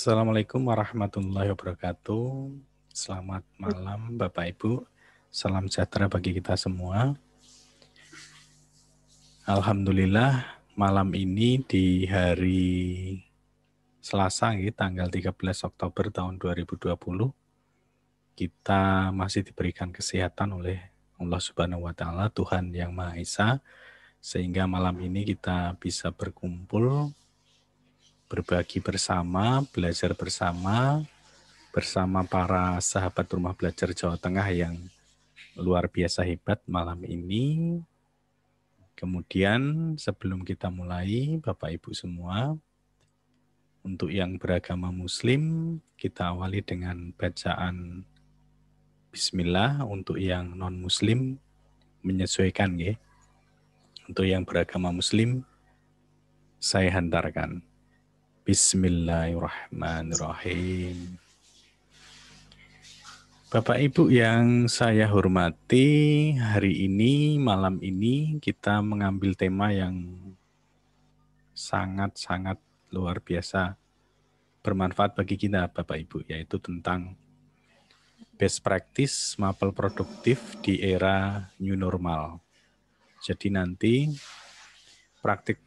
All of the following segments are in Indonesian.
Assalamualaikum warahmatullahi wabarakatuh. Selamat malam Bapak Ibu. Salam sejahtera bagi kita semua. Alhamdulillah malam ini di hari Selasa tanggal 13 Oktober tahun 2020 kita masih diberikan kesehatan oleh Allah Subhanahu wa taala, Tuhan Yang Maha Esa, sehingga malam ini kita bisa berkumpul, berbagi bersama, belajar bersama para sahabat Rumah Belajar Jawa Tengah yang luar biasa hebat malam ini. Kemudian sebelum kita mulai, Bapak Ibu semua, untuk yang beragama Muslim, kita awali dengan bacaan Bismillah. Untuk yang non-Muslim, menyesuaikan ya. Untuk yang beragama Muslim, saya hantarkan. Bismillahirrahmanirrahim. Bapak Ibu yang saya hormati, hari ini, malam ini kita mengambil tema yang sangat-sangat luar biasa bermanfaat bagi kita Bapak Ibu, yaitu tentang best practice mapel produktif di era new normal. Jadi nanti praktik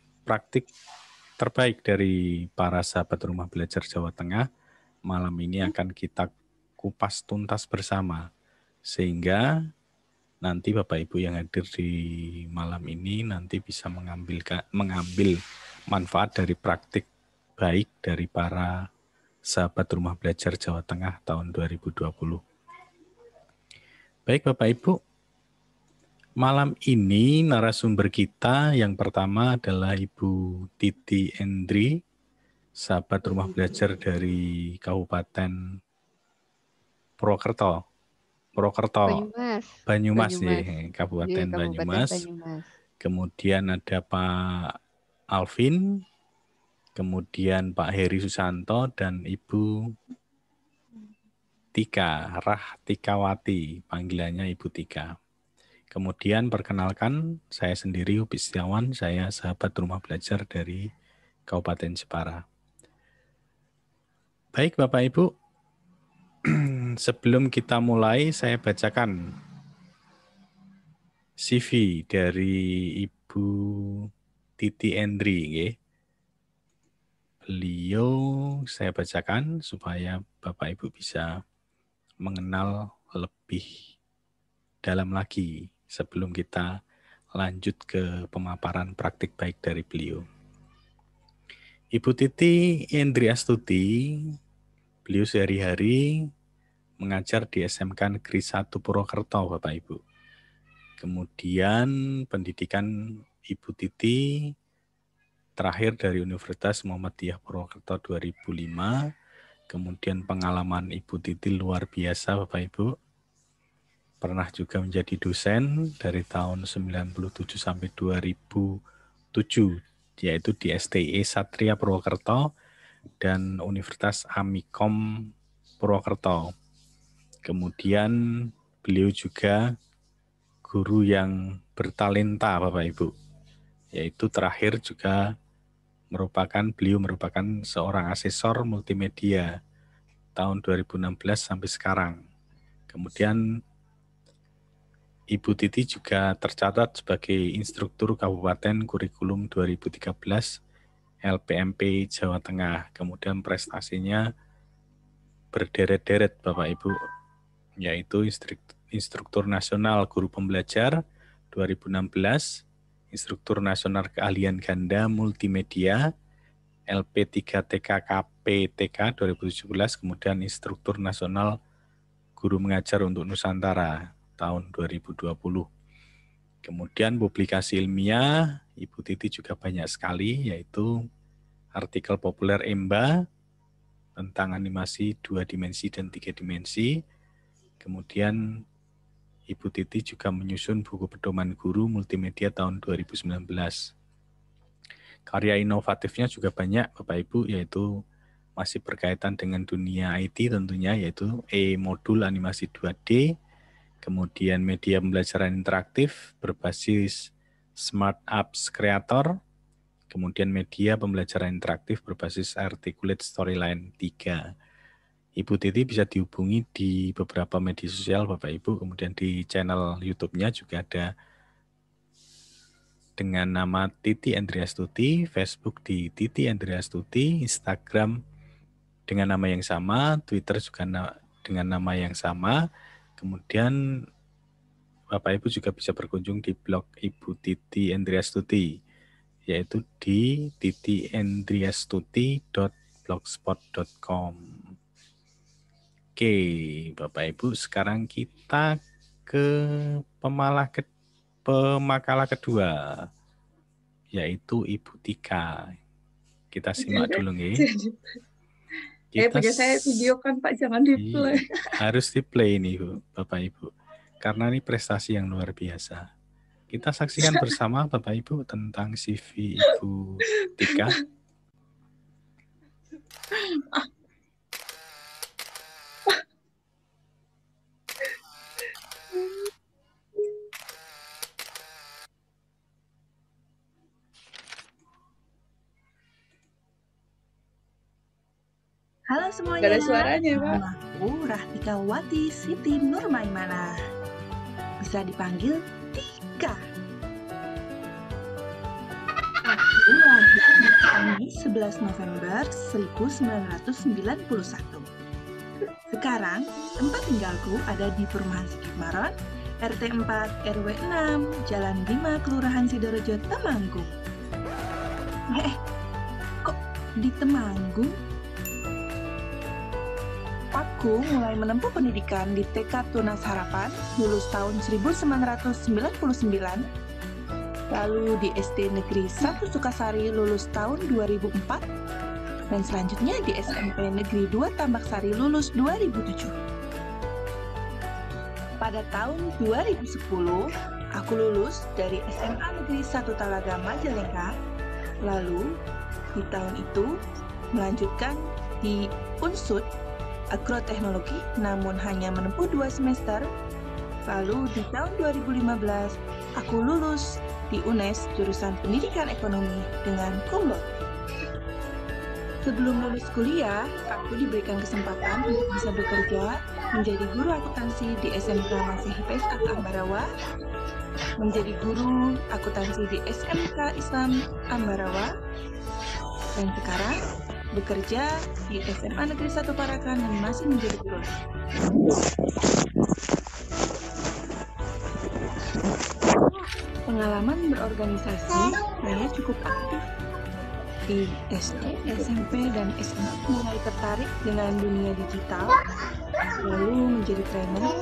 terbaik dari para sahabat Rumah Belajar Jawa Tengah malam ini akan kita kupas tuntas bersama, sehingga nanti Bapak Ibu yang hadir di malam ini nanti bisa mengambil manfaat dari praktik baik dari para sahabat Rumah Belajar Jawa Tengah tahun 2020. Baik Bapak Ibu, malam ini narasumber kita yang pertama adalah Ibu Titi Endri, sahabat Rumah Belajar dari Kabupaten Purwokerto, Banyumas ya, Kabupaten Banyumas. Kemudian ada Pak Alvin, kemudian Pak Heri Susanto, dan Ibu Tika, Tikawati, panggilannya Ibu Tika. Kemudian perkenalkan, saya sendiri Upi Setiawan, saya sahabat Rumah Belajar dari Kabupaten Jepara. Baik Bapak Ibu, sebelum kita mulai, saya bacakan CV dari Ibu Titi Endri. Okay. Beliau saya bacakan supaya Bapak Ibu bisa mengenal lebih dalam lagi sebelum kita lanjut ke pemaparan praktik baik dari beliau. Ibu Titi Endri Astuti, beliau sehari-hari mengajar di SMK Negeri 1 Purwokerto, Bapak Ibu. Kemudian pendidikan Ibu Titi terakhir dari Universitas Muhammadiyah Purwokerto 2005. Kemudian pengalaman Ibu Titi luar biasa Bapak Ibu. Pernah juga menjadi dosen dari tahun 97 sampai 2007, yaitu di STI Satria Purwokerto dan Universitas Amikom Purwokerto. Kemudian beliau juga guru yang bertalenta Bapak Ibu, yaitu terakhir juga beliau merupakan seorang asesor multimedia tahun 2016 sampai sekarang. Kemudian Ibu Titi juga tercatat sebagai instruktur Kabupaten Kurikulum 2013 LPMP Jawa Tengah. Kemudian prestasinya berderet-deret Bapak Ibu, yaitu Instruktur Nasional Guru Pembelajar 2016, Instruktur Nasional Keahlian Ganda Multimedia LP3TK-KPTK 2017, kemudian Instruktur Nasional Guru Mengajar untuk Nusantara tahun 2020. Kemudian publikasi ilmiah Ibu Titi juga banyak sekali, yaitu artikel populer EMBA tentang animasi 2 dimensi dan 3 dimensi. Kemudian Ibu Titi juga menyusun buku pedoman guru multimedia tahun 2019. Karya inovatifnya juga banyak Bapak Ibu, yaitu masih berkaitan dengan dunia IT tentunya, yaitu e-modul animasi 2D, kemudian media pembelajaran interaktif berbasis Smart Apps Creator, Kemudian media pembelajaran interaktif berbasis Articulate Storyline 3. Ibu Titi bisa dihubungi di beberapa media sosial Bapak Ibu, kemudian di channel YouTube-nya juga ada dengan nama Titi Endriastuti, Facebook di Titi Endriastuti, Instagram dengan nama yang sama, Twitter juga dengan nama yang sama. Kemudian Bapak Ibu juga bisa berkunjung di blog Ibu Titi Endriastuti, yaitu di titiendriastuti.blogspot.com. Oke, Bapak Ibu, sekarang kita ke pemakalah kedua, yaitu Ibu Tika. Kita simak dulu nih. Punya saya video kan Pak, jangan di-play. Harus di-play ini Bapak Ibu, karena ini prestasi yang luar biasa. Kita saksikan bersama Bapak Ibu tentang CV Ibu Tika. Halo semuanya. Gak ada suaranya, Pak. Namaku Rahtika Wati Siti Nurmaimanah. Bisa dipanggil Tika. Aku lahir di Kamis 11 November 1991. Sekarang, tempat tinggalku ada di Perumahan Sikitmaron, RT 4 RW 6, Jalan 5, Kelurahan Sidorejo, Temanggung. Kok di Temanggung? Aku mulai menempuh pendidikan di TK Tunas Harapan, lulus tahun 1999, lalu di SD Negeri 1 Sukasari, lulus tahun 2004, dan selanjutnya di SMP Negeri 2 Tambak Sari, lulus 2007. Pada tahun 2010, aku lulus dari SMA Negeri 1 Talaga Majalengka, lalu di tahun itu melanjutkan di Unsud Agroteknologi, namun hanya menempuh 2 semester. Lalu di tahun 2015, aku lulus di UNES jurusan Pendidikan Ekonomi dengan cum laude. Sebelum lulus kuliah, aku diberikan kesempatan untuk bisa bekerja menjadi guru akuntansi di SMK Masih PSA Ambarawa, menjadi guru akuntansi di SMK Islam Ambarawa, dan sekarang bekerja di SMA Negeri 1 Parakan dan masih menjadi guru. Pengalaman berorganisasi, saya cukup aktif di SD, SMP, dan SMA. Mulai tertarik dengan dunia digital, lalu menjadi trainer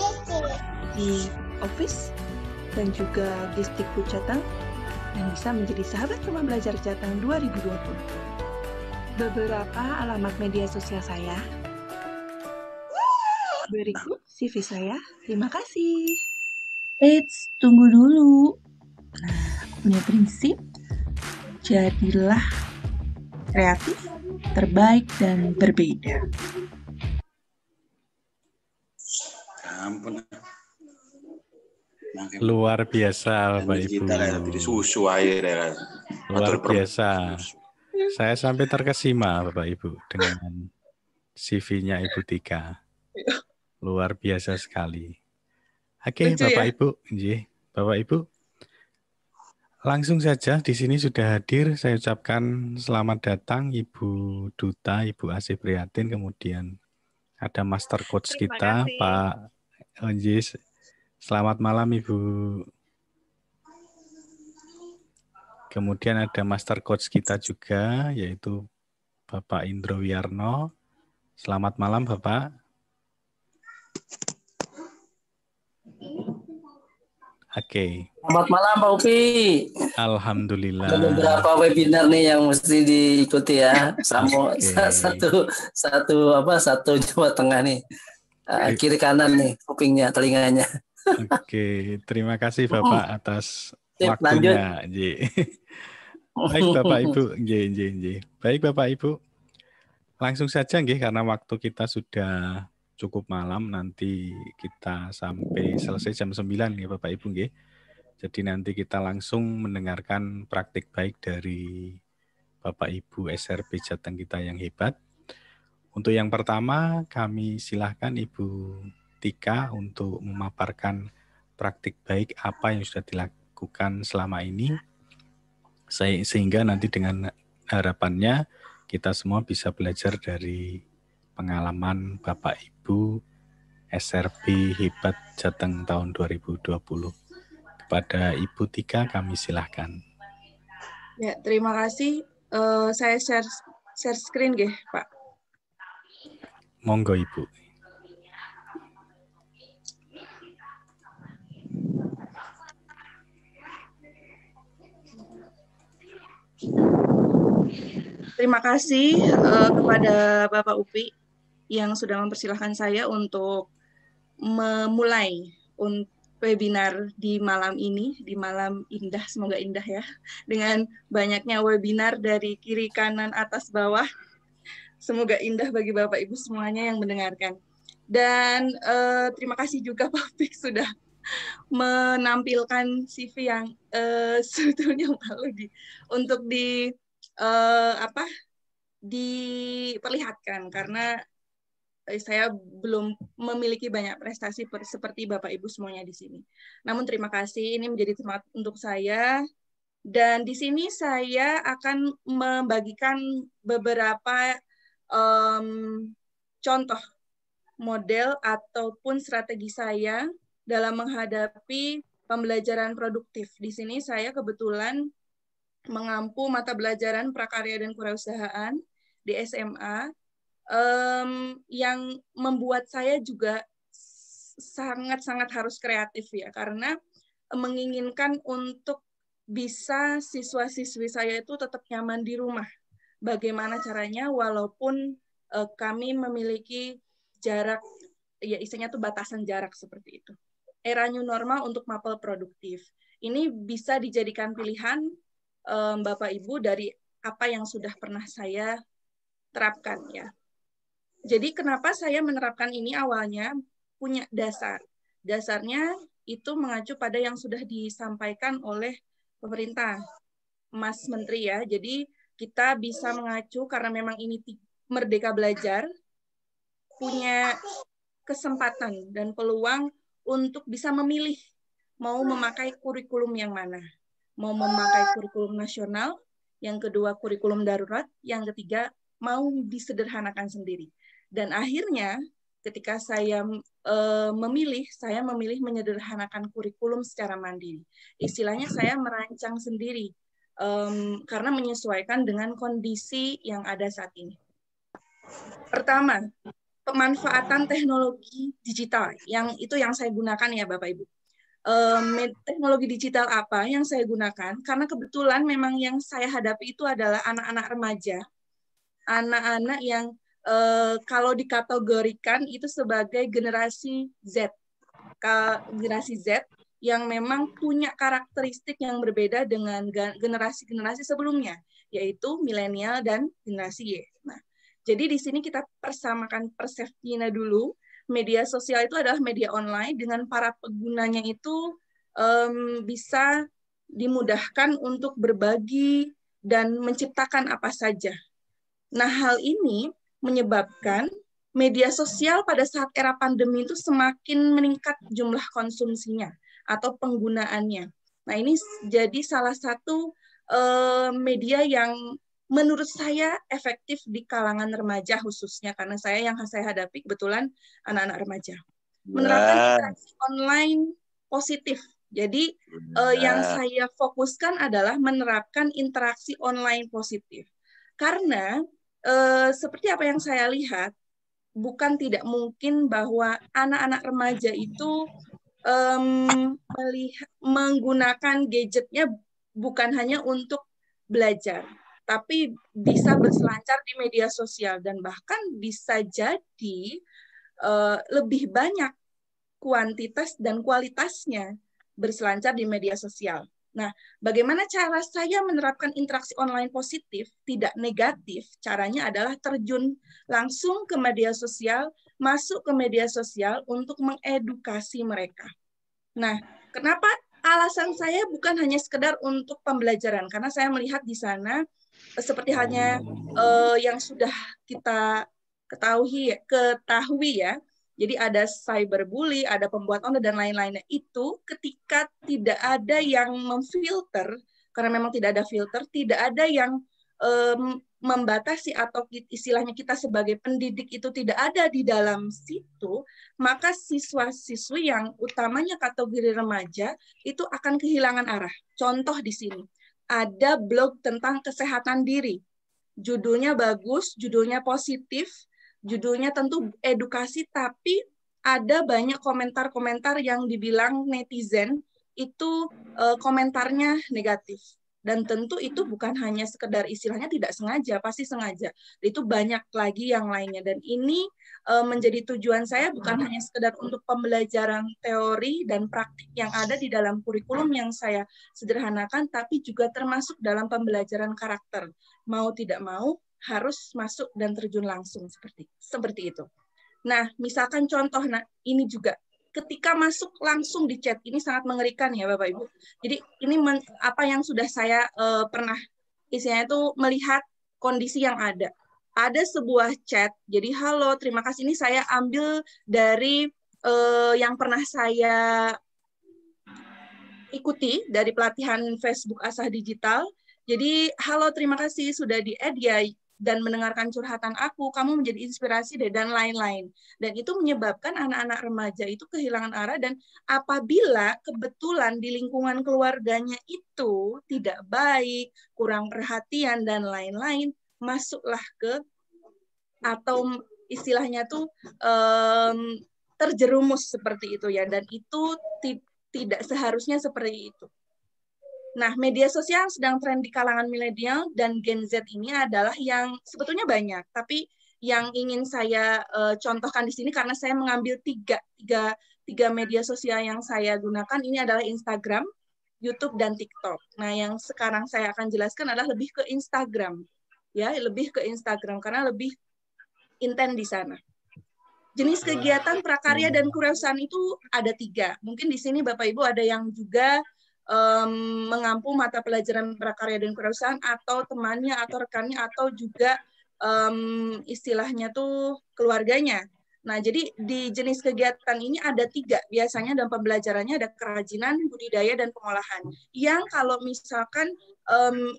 di Office dan juga di Stikbud Jateng, dan bisa menjadi sahabat rumah belajar Jateng 2020. Beberapa alamat media sosial saya. Berikut CV saya. Terima kasih. Eits, tunggu dulu. Punya prinsip, jadilah kreatif, terbaik, dan berbeda. Ampun. Luar biasa Bapak Ibu. Susu air. Luar biasa. Saya sampai terkesima Bapak Ibu dengan CV-nya Ibu Tika. Luar biasa sekali. Oke, Bapak Ibu, Bapak Ibu, langsung saja di sini sudah hadir. Saya ucapkan selamat datang Ibu Duta, Ibu Asih Prihatin, kemudian ada Master Coach kita, Pak Onjis. Selamat malam Ibu. Kemudian ada Master Coach kita juga, yaitu Bapak Indro Wiyarno. Selamat malam Bapak. Oke. Selamat malam Pak Upi. Alhamdulillah. Ada beberapa webinar nih yang mesti diikuti ya. Sama satu Jawa Tengah nih. Kiri kanan nih kupingnya, telinganya. Oke, terima kasih Bapak atas waktunya. Baik Bapak Ibu, Baik Bapak Ibu. Langsung saja nggih, karena waktu kita sudah cukup malam, nanti kita sampai selesai jam 9 ya Bapak Ibu nggih. Jadi nanti kita langsung mendengarkan praktik baik dari Bapak Ibu SRP Jateng kita yang hebat. Untuk yang pertama, kami silahkan Ibu Tika untuk memaparkan praktik baik apa yang sudah dilakukan selama ini, sehingga nanti dengan harapannya kita semua bisa belajar dari pengalaman Bapak Ibu SRP Hebat Jateng tahun 2020. Kepada Ibu Tika kami silahkan. Ya, terima kasih. Saya share screen nggih, Pak. Monggo Ibu. Terima kasih kepada Bapak Upi yang sudah mempersilahkan saya untuk memulai webinar di malam ini, di malam indah, semoga indah ya, dengan banyaknya webinar dari kiri, kanan, atas, bawah. Semoga indah bagi Bapak Ibu semuanya yang mendengarkan. Dan terima kasih juga Pak Pik sudah menampilkan CV yang sebetulnya malu untuk diperlihatkan, karena saya belum memiliki banyak prestasi seperti Bapak Ibu semuanya di sini. Namun terima kasih, ini menjadi semangat untuk saya. Dan di sini saya akan membagikan beberapa contoh model ataupun strategi saya dalam menghadapi pembelajaran produktif. Di sini saya kebetulan mengampu mata pelajaran prakarya dan kewirausahaan di SMA, yang membuat saya juga sangat-sangat harus kreatif ya, karena menginginkan untuk bisa siswa-siswi saya itu tetap nyaman di rumah. Bagaimana caranya walaupun kami memiliki jarak, ya istilahnya tuh batasan jarak seperti itu. Era new normal untuk mapel produktif. Ini bisa dijadikan pilihan Bapak Ibu dari apa yang sudah pernah saya terapkan ya. Jadi kenapa saya menerapkan ini, awalnya punya dasar. Dasarnya itu mengacu pada yang sudah disampaikan oleh pemerintah, Mas Menteri ya. Jadi kita bisa mengacu karena memang ini Merdeka Belajar, punya kesempatan dan peluang untuk bisa memilih mau memakai kurikulum yang mana. Mau memakai kurikulum nasional, yang kedua kurikulum darurat, yang ketiga mau disederhanakan sendiri. Dan akhirnya ketika saya memilih menyederhanakan kurikulum secara mandiri. Istilahnya saya merancang sendiri, karena menyesuaikan dengan kondisi yang ada saat ini. Pertama, pemanfaatan teknologi digital, yang saya gunakan ya Bapak Ibu. Teknologi digital apa yang saya gunakan? Karena kebetulan memang yang saya hadapi itu adalah anak-anak remaja, anak-anak yang kalau dikategorikan itu sebagai generasi Z, generasi Z yang memang punya karakteristik yang berbeda dengan generasi-generasi sebelumnya, yaitu milenial dan generasi Y. Nah, jadi di sini kita persamakan persepsinya dulu. Media sosial itu adalah media online, dengan para penggunanya itu bisa dimudahkan untuk berbagi dan menciptakan apa saja. Nah, hal ini menyebabkan media sosial pada saat era pandemi itu semakin meningkat jumlah konsumsinya atau penggunaannya. Nah, ini jadi salah satu media yang menurut saya efektif di kalangan remaja khususnya, karena yang saya hadapi kebetulan anak-anak remaja. Menerapkan interaksi online positif. Jadi yang saya fokuskan adalah menerapkan interaksi online positif. Karena seperti apa yang saya lihat, bukan tidak mungkin bahwa anak-anak remaja itu menggunakan gadgetnya bukan hanya untuk belajar, tapi bisa berselancar di media sosial, dan bahkan bisa jadi lebih banyak kuantitas dan kualitasnya berselancar di media sosial. Nah, bagaimana cara saya menerapkan interaksi online positif, tidak negatif? Caranya adalah terjun langsung ke media sosial, masuk ke media sosial untuk mengedukasi mereka. Nah, kenapa alasan saya bukan hanya sekedar untuk pembelajaran, karena saya melihat di sana seperti halnya yang sudah kita ketahui ya. Jadi ada cyberbully, ada pembuat online dan lain-lainnya. Itu ketika tidak ada yang memfilter, karena memang tidak ada filter, tidak ada yang membatasi atau istilahnya kita sebagai pendidik itu tidak ada di dalam situ, maka siswa-siswi yang utamanya kategori remaja itu akan kehilangan arah. Contoh di sini, ada blog tentang kesehatan diri. Judulnya bagus, judulnya positif, judulnya tentu edukasi, tapi ada banyak komentar-komentar yang dibilang netizen itu komentarnya negatif. Dan tentu itu bukan hanya sekedar istilahnya tidak sengaja, pasti sengaja. Itu banyak lagi yang lainnya. Dan ini menjadi tujuan saya bukan hanya sekedar untuk pembelajaran teori dan praktik yang ada di dalam kurikulum yang saya sederhanakan, tapi juga termasuk dalam pembelajaran karakter. Mau tidak mau, harus masuk dan terjun langsung seperti itu. Nah, misalkan contoh, ini juga ketika masuk langsung di chat, ini sangat mengerikan ya Bapak Ibu. Jadi ini apa yang sudah saya pernah isinya itu melihat kondisi yang ada. Ada sebuah chat, jadi halo, terima kasih, ini saya ambil dari yang pernah saya ikuti dari pelatihan Facebook Asah Digital. Jadi halo, terima kasih sudah di-add ya, dan mendengarkan curhatan aku, kamu menjadi inspirasi deh, dan lain-lain. Dan itu menyebabkan anak-anak remaja itu kehilangan arah, dan apabila kebetulan di lingkungan keluarganya itu tidak baik, kurang perhatian, dan lain-lain, masuklah ke, atau istilahnya tuh terjerumus seperti itu ya, dan itu tidak seharusnya seperti itu. Nah, media sosial yang sedang tren di kalangan milenial dan Gen Z ini adalah yang sebetulnya banyak, tapi yang ingin saya contohkan di sini karena saya mengambil tiga media sosial yang saya gunakan ini adalah Instagram, YouTube, dan TikTok. Nah, yang sekarang saya akan jelaskan adalah lebih ke Instagram, ya, lebih ke Instagram karena lebih intens di sana. Jenis kegiatan prakarya dan kewirausahaan itu ada 3. Mungkin di sini Bapak Ibu ada yang juga mengampu mata pelajaran prakarya dan kewirausahaan atau temannya atau rekannya atau juga istilahnya tuh keluarganya. Nah, jadi di jenis kegiatan ini ada 3 biasanya, dan pembelajarannya ada kerajinan, budidaya, dan pengolahan. Yang kalau misalkan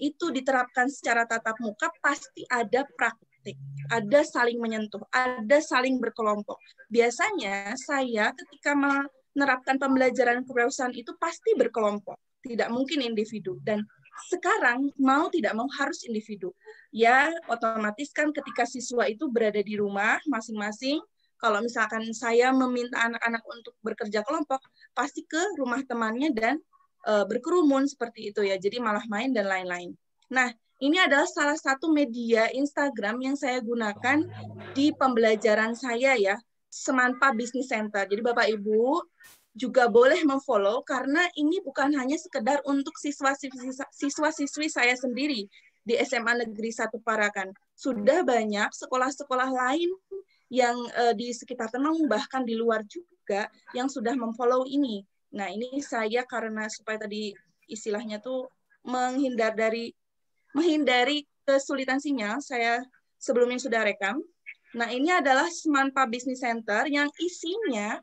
itu diterapkan secara tatap muka pasti ada praktik, ada saling menyentuh, ada saling berkelompok. Biasanya saya ketika menerapkan pembelajaran kewirausahaan itu pasti berkelompok, tidak mungkin individu. Dan sekarang mau tidak mau harus individu. Ya, otomatis kan ketika siswa itu berada di rumah masing-masing, kalau misalkan saya meminta anak-anak untuk bekerja kelompok, pasti ke rumah temannya dan berkerumun seperti itu ya. Jadi malah main dan lain-lain. Nah, ini adalah salah satu media Instagram yang saya gunakan di pembelajaran saya ya, Semanpa Business Center. Jadi Bapak Ibu juga boleh memfollow karena ini bukan hanya sekedar untuk siswa-siswi saya sendiri di SMA Negeri 1 Parakan. Sudah banyak sekolah-sekolah lain yang di sekitar Temanggung, bahkan di luar juga, yang sudah memfollow ini. Nah, ini saya karena supaya tadi istilahnya tuh menghindari kesulitan sinyal, saya sebelumnya sudah rekam. Nah, ini adalah Semanpa Business Center yang isinya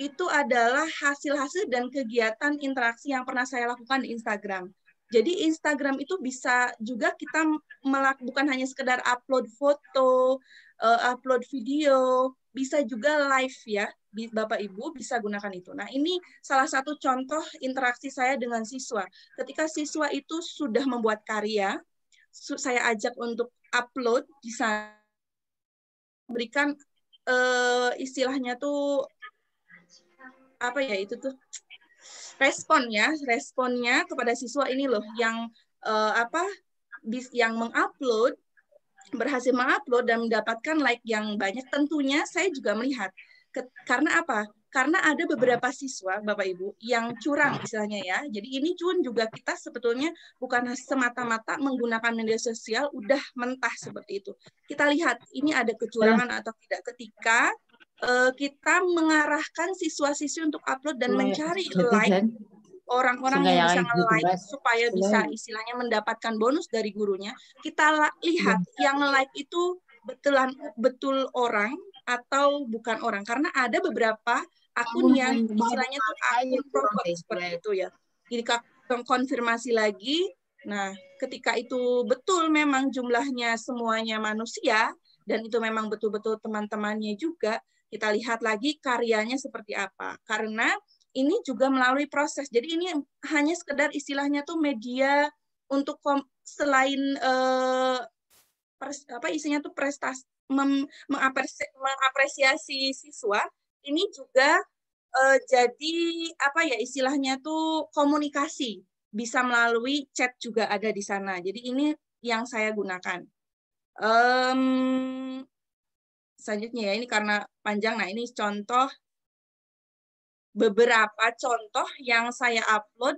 itu adalah hasil-hasil dan kegiatan interaksi yang pernah saya lakukan di Instagram. Jadi Instagram itu bisa juga kita bukan hanya sekedar upload foto, upload video, bisa juga live ya, Bapak Ibu bisa gunakan itu. Nah, ini salah satu contoh interaksi saya dengan siswa. Ketika siswa itu sudah membuat karya, saya ajak untuk upload di sana, berikan istilahnya tuh apa ya, itu tuh responnya kepada siswa ini loh yang yang mengupload, berhasil mengupload dan mendapatkan like yang banyak. Tentunya saya juga melihat karena apa? Karena ada beberapa siswa Bapak Ibu yang curang istilahnya ya. Jadi ini juga kita sebetulnya bukan semata-mata menggunakan media sosial udah mentah seperti itu. Kita lihat ini ada kecurangan atau tidak ketika kita mengarahkan siswa-siswi untuk upload dan mencari like orang-orang yang bisa nge-like supaya bisa istilahnya mendapatkan bonus dari gurunya, kita lihat yang like itu betul orang atau bukan orang. Karena ada beberapa akun yang istilahnya tuh akun robot seperti itu ya. Jadi konfirmasi lagi, nah ketika itu betul memang jumlahnya semuanya manusia, dan itu memang betul-betul teman-temannya juga, kita lihat lagi karyanya seperti apa. Karena ini juga melalui proses. Jadi ini hanya sekedar istilahnya tuh media untuk selain isinya tuh prestasi, mengapresiasi siswa, ini juga jadi apa ya istilahnya tuh komunikasi, bisa melalui chat juga ada di sana. Jadi ini yang saya gunakan. Selanjutnya ya, ini karena panjang. Nah, ini contoh, beberapa contoh yang saya upload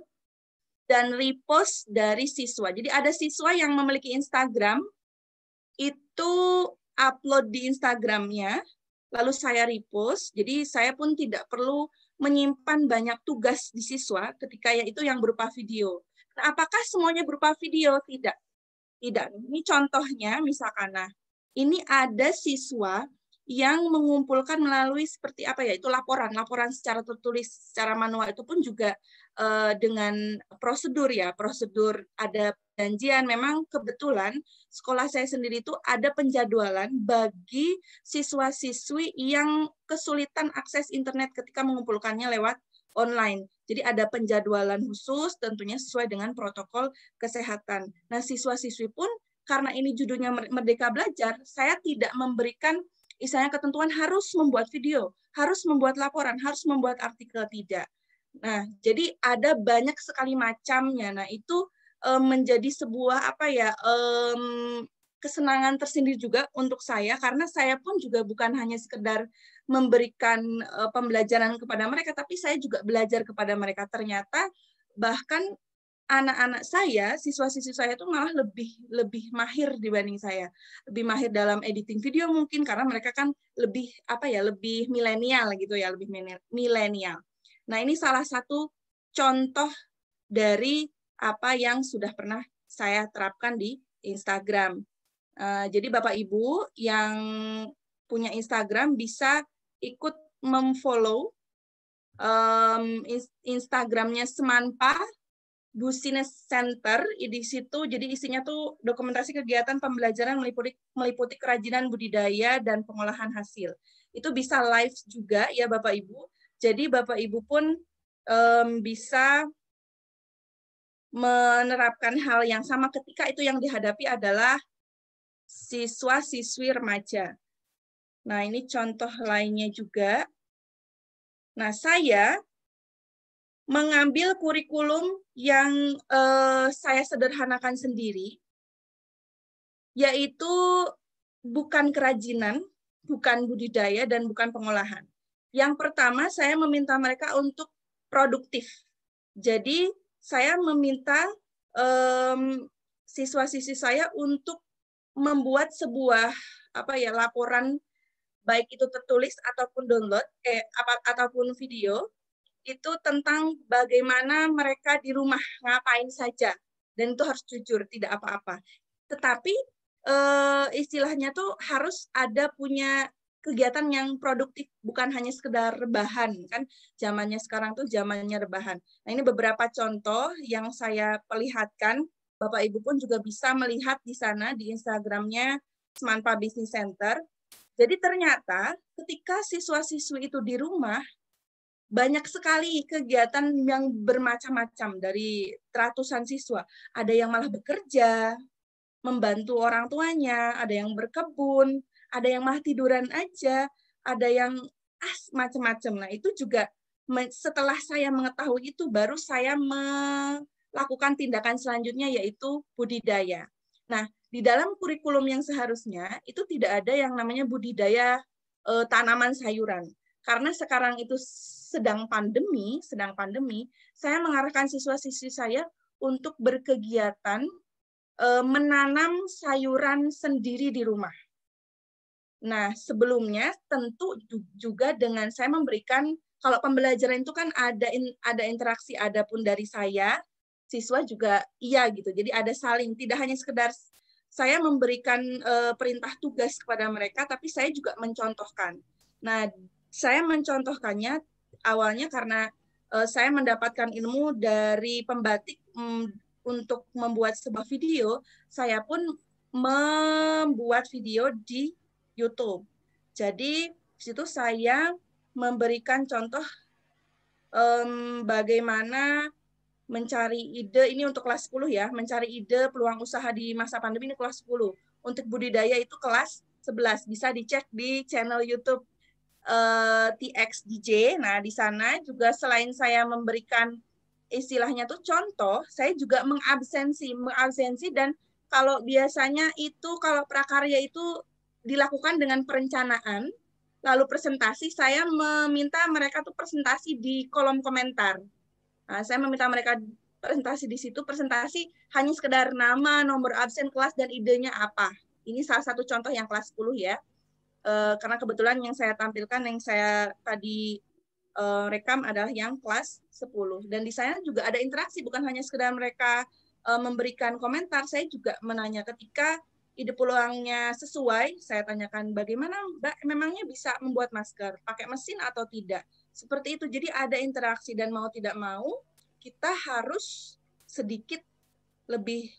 dan repost dari siswa. Jadi ada siswa yang memiliki Instagram, itu upload di Instagramnya, lalu saya repost. Jadi saya pun tidak perlu menyimpan banyak tugas di siswa ketika itu yang berupa video. Nah, apakah semuanya berupa video? Tidak. Tidak. Ini contohnya misalkan, nah, ini ada siswa yang mengumpulkan melalui seperti apa ya, itu laporan secara tertulis, secara manual, itu pun juga dengan prosedur ya, prosedur ada perjanjian. Memang kebetulan sekolah saya sendiri itu ada penjadwalan bagi siswa-siswi yang kesulitan akses internet ketika mengumpulkannya lewat online. Jadi ada penjadwalan khusus tentunya sesuai dengan protokol kesehatan. Nah, siswa-siswi pun karena ini judulnya Merdeka Belajar, saya tidak memberikan misalnya ketentuan harus membuat video, harus membuat laporan, harus membuat artikel, tidak. Nah, jadi ada banyak sekali macamnya. Nah, itu menjadi sebuah apa ya, kesenangan tersendiri juga untuk saya, karena saya pun juga bukan hanya sekedar memberikan pembelajaran kepada mereka, tapi saya juga belajar kepada mereka. Ternyata bahkan anak-anak saya, siswa-siswi saya itu malah lebih mahir dibanding saya, lebih mahir dalam editing video mungkin karena mereka kan lebih apa ya, lebih milenial gitu ya, lebih milenial. Nah, ini salah satu contoh dari apa yang sudah pernah saya terapkan di Instagram. Jadi Bapak Ibu yang punya Instagram bisa ikut memfollow Instagramnya Semanpa Business Center. Di situ jadi isinya tuh dokumentasi kegiatan pembelajaran meliputi kerajinan budidaya dan pengolahan hasil. Itu bisa live juga ya Bapak Ibu. Jadi Bapak Ibu pun bisa menerapkan hal yang sama ketika itu yang dihadapi adalah siswa-siswi remaja. Nah, ini contoh lainnya juga. Nah, saya mengambil kurikulum yang saya sederhanakan sendiri, yaitu bukan kerajinan, bukan budidaya, dan bukan pengolahan. Yang pertama, saya meminta mereka untuk produktif. Jadi, saya meminta siswa-siswi saya untuk membuat sebuah laporan, baik itu tertulis ataupun download, ataupun video, itu tentang bagaimana mereka di rumah ngapain saja, dan itu harus jujur, tidak apa-apa. Tetapi istilahnya tuh harus ada punya kegiatan yang produktif, bukan hanya sekedar rebahan, kan zamannya sekarang tuh zamannya rebahan. Nah, ini beberapa contoh yang saya perlihatkan. Bapak Ibu pun juga bisa melihat di sana di Instagramnya Semanpa Business Center. Jadi ternyata ketika siswa-siswi itu di rumah, banyak sekali kegiatan yang bermacam-macam dari ratusan siswa. Ada yang malah bekerja, membantu orang tuanya, ada yang berkebun, ada yang malah tiduran aja, ada yang macam-macam. Nah, itu juga setelah saya mengetahui itu, baru saya melakukan tindakan selanjutnya, yaitu budidaya. Nah, di dalam kurikulum yang seharusnya itu tidak ada yang namanya budidaya tanaman sayuran. Karena sekarang itu sedang pandemi, saya mengarahkan siswa-siswi saya untuk berkegiatan menanam sayuran sendiri di rumah. Nah, sebelumnya tentu juga dengan saya memberikan kalau pembelajaran itu kan ada interaksi, ada pun dari saya, siswa juga iya gitu. Jadi ada saling, tidak hanya sekedar saya memberikan perintah tugas kepada mereka, tapi saya juga mencontohkan. Nah, saya mencontohkannya awalnya karena saya mendapatkan ilmu dari pembatik untuk membuat sebuah video, saya pun membuat video di YouTube. Jadi di situ saya memberikan contoh bagaimana mencari ide, ini untuk kelas 10 ya, mencari ide peluang usaha di masa pandemi ini kelas 10. Untuk budidaya itu kelas 11, bisa dicek di channel YouTube TXDJ. Nah, di sana juga selain saya memberikan istilahnya tuh contoh, saya juga mengabsensi dan kalau biasanya itu kalau prakarya itu dilakukan dengan perencanaan, lalu presentasi, saya meminta mereka tuh presentasi di kolom komentar. Nah, saya meminta mereka presentasi di situ, presentasi hanya sekedar nama, nomor absen kelas, dan idenya apa. Ini salah satu contoh yang kelas 10 ya. Karena kebetulan yang saya tampilkan, yang saya tadi rekam adalah yang kelas 10. Dan di sana juga ada interaksi, bukan hanya sekedar mereka memberikan komentar, saya juga menanya ketika ide peluangnya sesuai, saya tanyakan bagaimana Mbak memangnya bisa membuat masker, pakai mesin atau tidak. Seperti itu, jadi ada interaksi dan mau tidak mau, kita harus sedikit lebih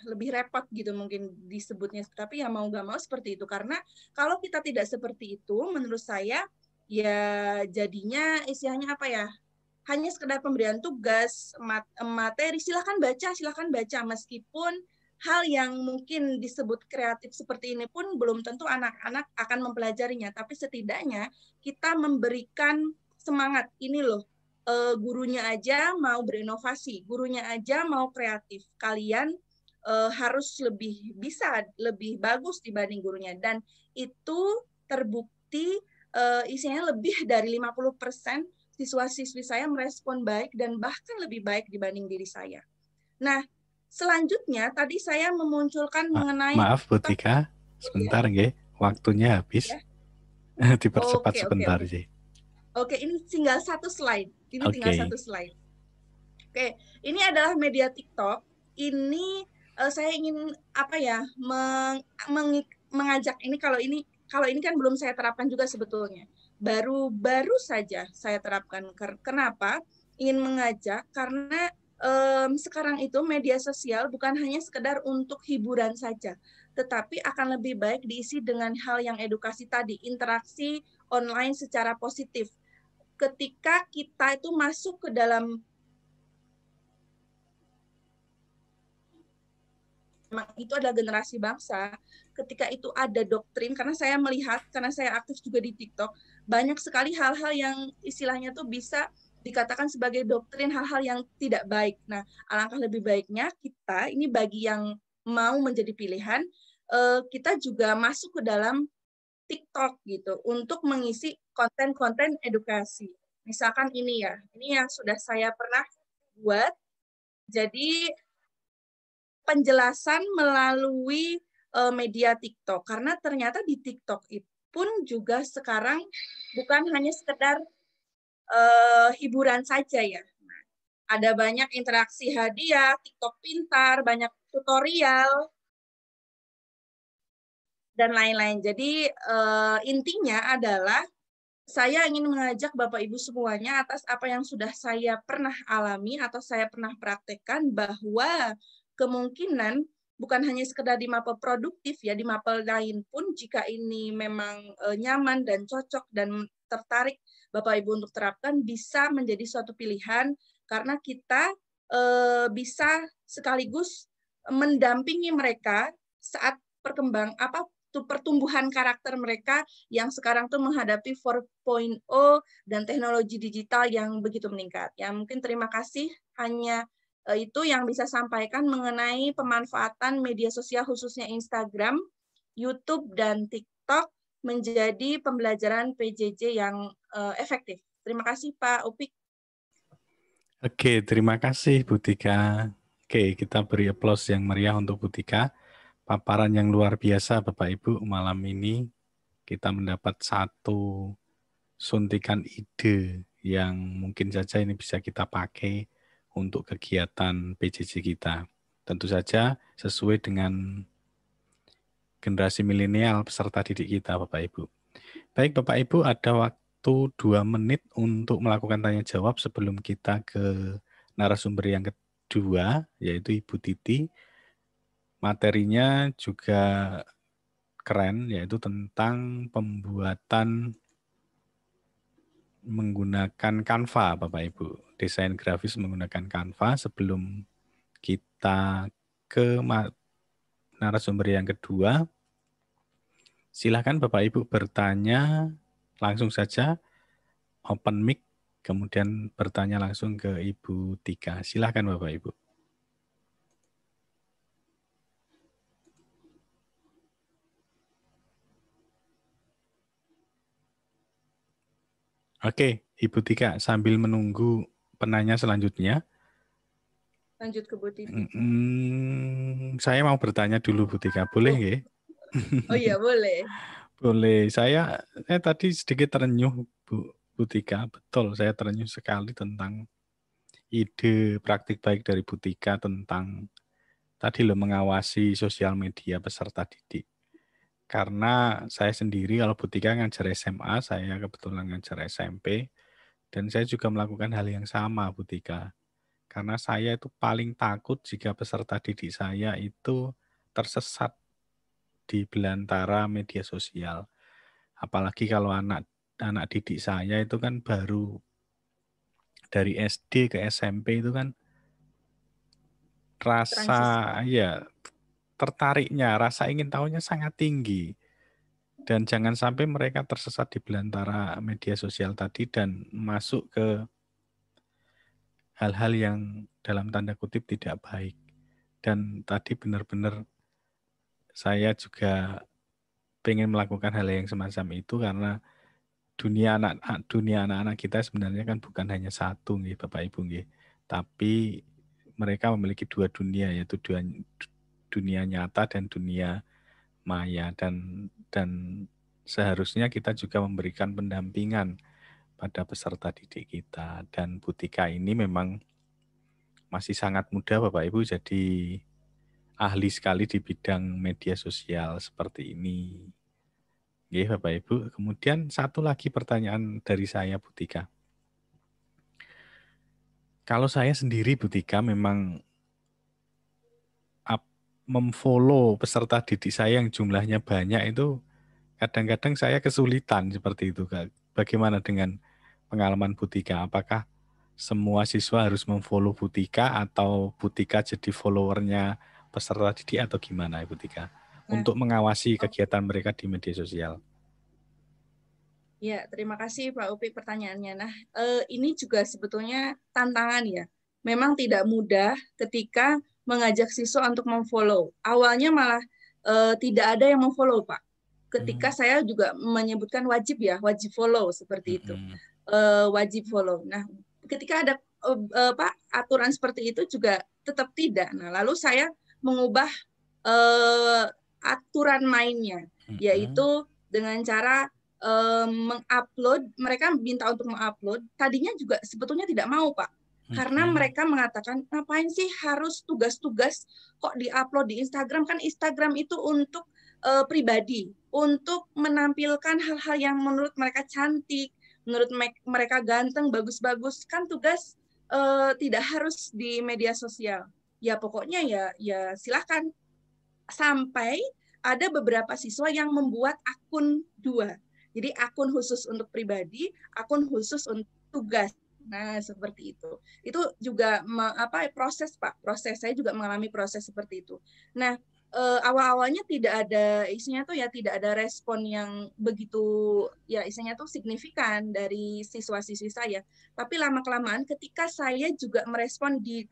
lebih repot gitu mungkin disebutnya, tapi ya mau nggak mau seperti itu, karena kalau kita tidak seperti itu menurut saya ya jadinya istilahnya hanya sekedar pemberian tugas materi, silahkan baca meskipun hal yang mungkin disebut kreatif seperti ini pun belum tentu anak-anak akan mempelajarinya, tapi setidaknya kita memberikan semangat ini loh. Gurunya aja mau berinovasi, gurunya aja mau kreatif. Kalian harus lebih bisa, lebih bagus dibanding gurunya. Dan itu terbukti isinya lebih dari 50% siswa-siswi saya merespon baik dan bahkan lebih baik dibanding diri saya. Nah, selanjutnya tadi saya memunculkan mengenai... Maaf Bu Tika, sebentar nggih, waktunya habis. Ya. Dipercepat sebentar sih. Oke, ini tinggal satu slide. Tinggal satu slide. Oke, ini adalah media TikTok. Ini saya ingin mengajak ini kalau ini kan belum saya terapkan juga sebetulnya. Baru saja saya terapkan. Kenapa? Ingin mengajak karena sekarang itu media sosial bukan hanya sekedar untuk hiburan saja, tetapi akan lebih baik diisi dengan hal yang edukasi tadi, interaksi online secara positif. Ketika kita itu masuk ke dalam itu adalah generasi bangsa, ketika itu ada doktrin, karena saya melihat, karena saya aktif juga di TikTok, banyak sekali hal-hal yang istilahnya tuh bisa dikatakan sebagai doktrin, hal-hal yang tidak baik. Nah, alangkah lebih baiknya kita, ini bagi yang mau menjadi pilihan, kita juga masuk ke dalam TikTok gitu untuk mengisi konten-konten edukasi. Misalkan ini yang sudah saya pernah buat. Jadi penjelasan melalui media TikTok, karena ternyata di TikTok itu pun juga sekarang bukan hanya sekedar hiburan saja ya. Ada banyak interaksi hadiah, TikTok pintar, banyak tutorial, dan lain-lain. Jadi intinya adalah saya ingin mengajak Bapak Ibu semuanya atas apa yang sudah saya pernah alami atau saya pernah praktekkan, bahwa kemungkinan bukan hanya sekedar di mapel produktif ya, di mapel lain pun jika ini memang nyaman dan cocok dan tertarik Bapak Ibu untuk terapkan, bisa menjadi suatu pilihan karena kita bisa sekaligus mendampingi mereka saat pertumbuhan karakter mereka yang sekarang tuh menghadapi 4.0 dan teknologi digital yang begitu meningkat. Ya, mungkin terima kasih, hanya itu yang bisa sampaikan mengenai pemanfaatan media sosial khususnya Instagram, YouTube, dan TikTok menjadi pembelajaran PJJ yang efektif. Terima kasih Pak Upik. Oke, terima kasih Bu Tika. Oke, kita beri aplaus yang meriah untuk Bu Tika. Paparan yang luar biasa Bapak Ibu, malam ini kita mendapat satu suntikan ide yang mungkin saja ini bisa kita pakai untuk kegiatan PJJ kita. Tentu saja sesuai dengan generasi milenial peserta didik kita, Bapak Ibu. Baik, Bapak Ibu, ada waktu 2 menit untuk melakukan tanya jawab sebelum kita ke narasumber yang kedua, yaitu Ibu Titi. Materinya juga keren, yaitu tentang pembuatan menggunakan Canva, Bapak Ibu. Desain grafis menggunakan Canva. Sebelum kita ke narasumber yang kedua, silakan Bapak Ibu bertanya langsung saja, open mic, kemudian bertanya langsung ke Ibu Tika. Silakan Bapak Ibu. Oke, Ibu Tika, sambil menunggu penanya selanjutnya. Lanjut ke Bu Titi. Saya mau bertanya dulu, Bu Tika. Boleh nggih? Oh iya, boleh. Boleh. Saya tadi sedikit terenyuh, Bu Tika. Betul, saya terenyuh sekali tentang ide praktik baik dari Bu Tika tentang tadi loh mengawasi sosial media peserta didik. Karena saya sendiri kalau Bu Tika ngajar SMA, saya kebetulan ngajar SMP, dan saya juga melakukan hal yang sama, Bu Tika. Karena saya itu paling takut jika peserta didik saya itu tersesat di belantara media sosial. Apalagi kalau anak didik saya itu kan baru dari SD ke SMP itu kan rasa tertariknya, rasa ingin tahunya sangat tinggi. Dan jangan sampai mereka tersesat di belantara media sosial tadi dan masuk ke hal-hal yang dalam tanda kutip tidak baik. Dan tadi benar-benar saya juga pengen melakukan hal yang semacam itu karena dunia anak-anak kita sebenarnya kan bukan hanya satu nih Bapak Ibu nih, tapi mereka memiliki 2 dunia, yaitu dunia nyata dan dunia maya, dan seharusnya kita juga memberikan pendampingan pada peserta didik kita. Dan Bu Tika ini memang masih sangat muda Bapak Ibu, jadi ahli sekali di bidang media sosial seperti ini. Oke, Bapak Ibu. Kemudian satu lagi pertanyaan dari saya, Bu Tika. Kalau saya sendiri, Bu Tika, memang memfollow peserta didik saya yang jumlahnya banyak itu kadang-kadang saya kesulitan seperti itu, Kak. Bagaimana dengan pengalaman Bu Tika? Apakah semua siswa harus memfollow Bu Tika atau Bu Tika jadi followernya peserta didik atau gimana, Bu Tika? Untuk mengawasi kegiatan mereka di media sosial. Ya, terima kasih Pak Upi pertanyaannya. Nah, ini juga sebetulnya tantangan ya. Memang tidak mudah ketika mengajak siswa untuk memfollow. Awalnya malah tidak ada yang memfollow, Pak. Ketika saya juga menyebutkan wajib ya, wajib follow seperti itu. Wajib follow. Nah, ketika ada aturan seperti itu juga tetap tidak. Nah, lalu saya mengubah aturan mainnya, yaitu dengan cara mengupload, mereka minta untuk mengupload, tadinya juga sebetulnya tidak mau, Pak. Karena mereka mengatakan, ngapain sih harus tugas-tugas kok diupload di Instagram? Kan Instagram itu untuk pribadi, untuk menampilkan hal-hal yang menurut mereka cantik, menurut mereka ganteng, bagus-bagus. Kan tugas tidak harus di media sosial. Ya pokoknya ya silahkan. Sampai ada beberapa siswa yang membuat akun 2. Jadi akun khusus untuk pribadi, akun khusus untuk tugas. Nah, seperti itu. Itu juga proses, Pak. Proses saya juga mengalami proses seperti itu. Nah, awal-awalnya tidak ada tidak ada respon yang begitu isinya tuh signifikan dari siswa-siswi saya. Tapi lama-kelamaan ketika saya juga merespon di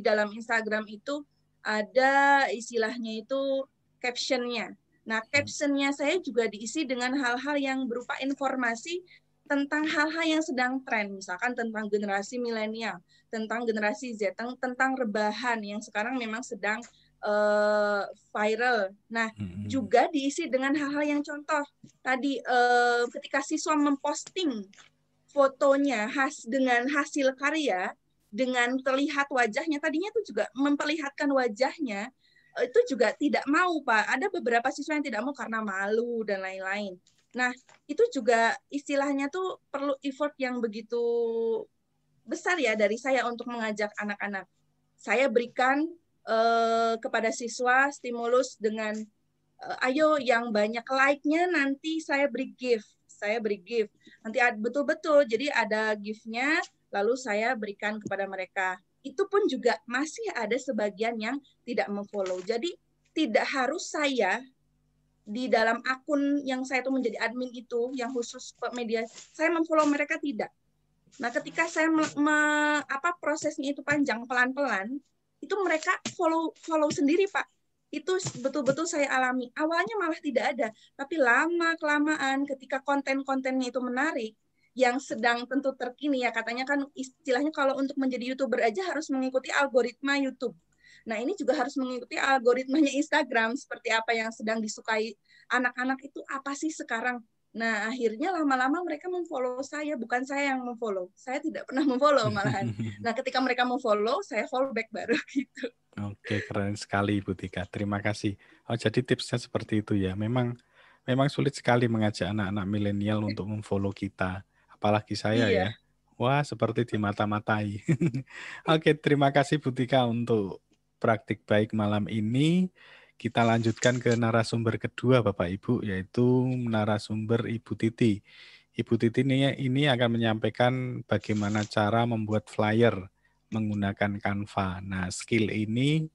dalam Instagram itu ada istilahnya itu caption-nya. Nah, caption-nya saya juga diisi dengan hal-hal yang berupa informasi tentang hal-hal yang sedang tren, misalkan tentang generasi milenial, tentang generasi Z, tentang rebahan yang sekarang memang sedang viral. Nah, juga diisi dengan hal-hal yang contoh. Tadi ketika siswa memposting fotonya dengan hasil karya, dengan terlihat wajahnya, tadinya itu juga memperlihatkan wajahnya, itu juga tidak mau, Pak. Ada beberapa siswa yang tidak mau karena malu dan lain-lain. Nah, itu juga istilahnya tuh perlu effort yang begitu besar ya dari saya untuk mengajak anak-anak. Saya berikan kepada siswa stimulus dengan ayo yang banyak like-nya nanti saya beri gift. Nanti betul-betul jadi ada gift-nya lalu saya berikan kepada mereka. Itu pun juga masih ada sebagian yang tidak memfollow. Jadi tidak harus saya di dalam akun yang saya tuh menjadi admin itu yang khusus media saya memfollow mereka, tidak. Nah, ketika saya prosesnya itu panjang pelan-pelan, itu mereka follow sendiri, Pak. Itu betul-betul saya alami. Awalnya malah tidak ada, tapi lama-kelamaan ketika konten-kontennya itu menarik, yang sedang tentu terkini ya, katanya kan istilahnya kalau untuk menjadi YouTuber aja harus mengikuti algoritma YouTube. Nah, ini juga harus mengikuti algoritmanya Instagram, seperti apa yang sedang disukai anak-anak itu apa sih sekarang. Nah, akhirnya lama-lama mereka memfollow saya, bukan saya yang memfollow. Saya tidak pernah memfollow malahan. Nah, ketika mereka memfollow, saya follow back baru gitu. Oke, keren sekali Ibu Tika. Terima kasih. Oh, jadi tipsnya seperti itu ya. Memang sulit sekali mengajak anak-anak milenial untuk memfollow kita. Apalagi saya ya. Wah, seperti dimata-matai. Oke, terima kasih Bu Tika untuk praktik baik malam ini. Kita lanjutkan ke narasumber kedua Bapak Ibu, yaitu narasumber Ibu Titi. Ibu Titi ini akan menyampaikan bagaimana cara membuat flyer menggunakan Canva. Nah, skill ini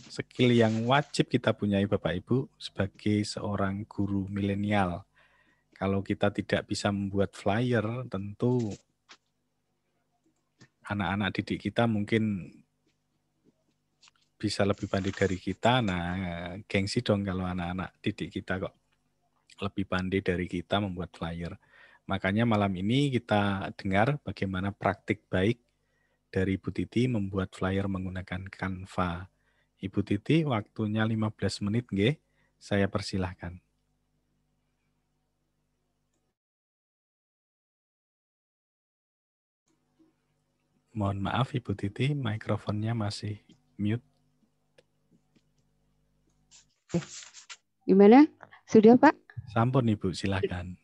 skill yang wajib kita punyai Bapak Ibu sebagai seorang guru milenial. Kalau kita tidak bisa membuat flyer, tentu anak-anak didik kita mungkin bisa lebih pandai dari kita. Nah, gengsi dong kalau anak-anak didik kita kok lebih pandai dari kita membuat flyer. Makanya malam ini kita dengar bagaimana praktik baik dari Ibu Titi membuat flyer menggunakan Canva. Ibu Titi, waktunya 15 menit, nggih. Saya persilahkan. Mohon maaf Ibu Titi, mikrofonnya masih mute. Gimana? Sudah, Pak? Sampun Ibu, silakan.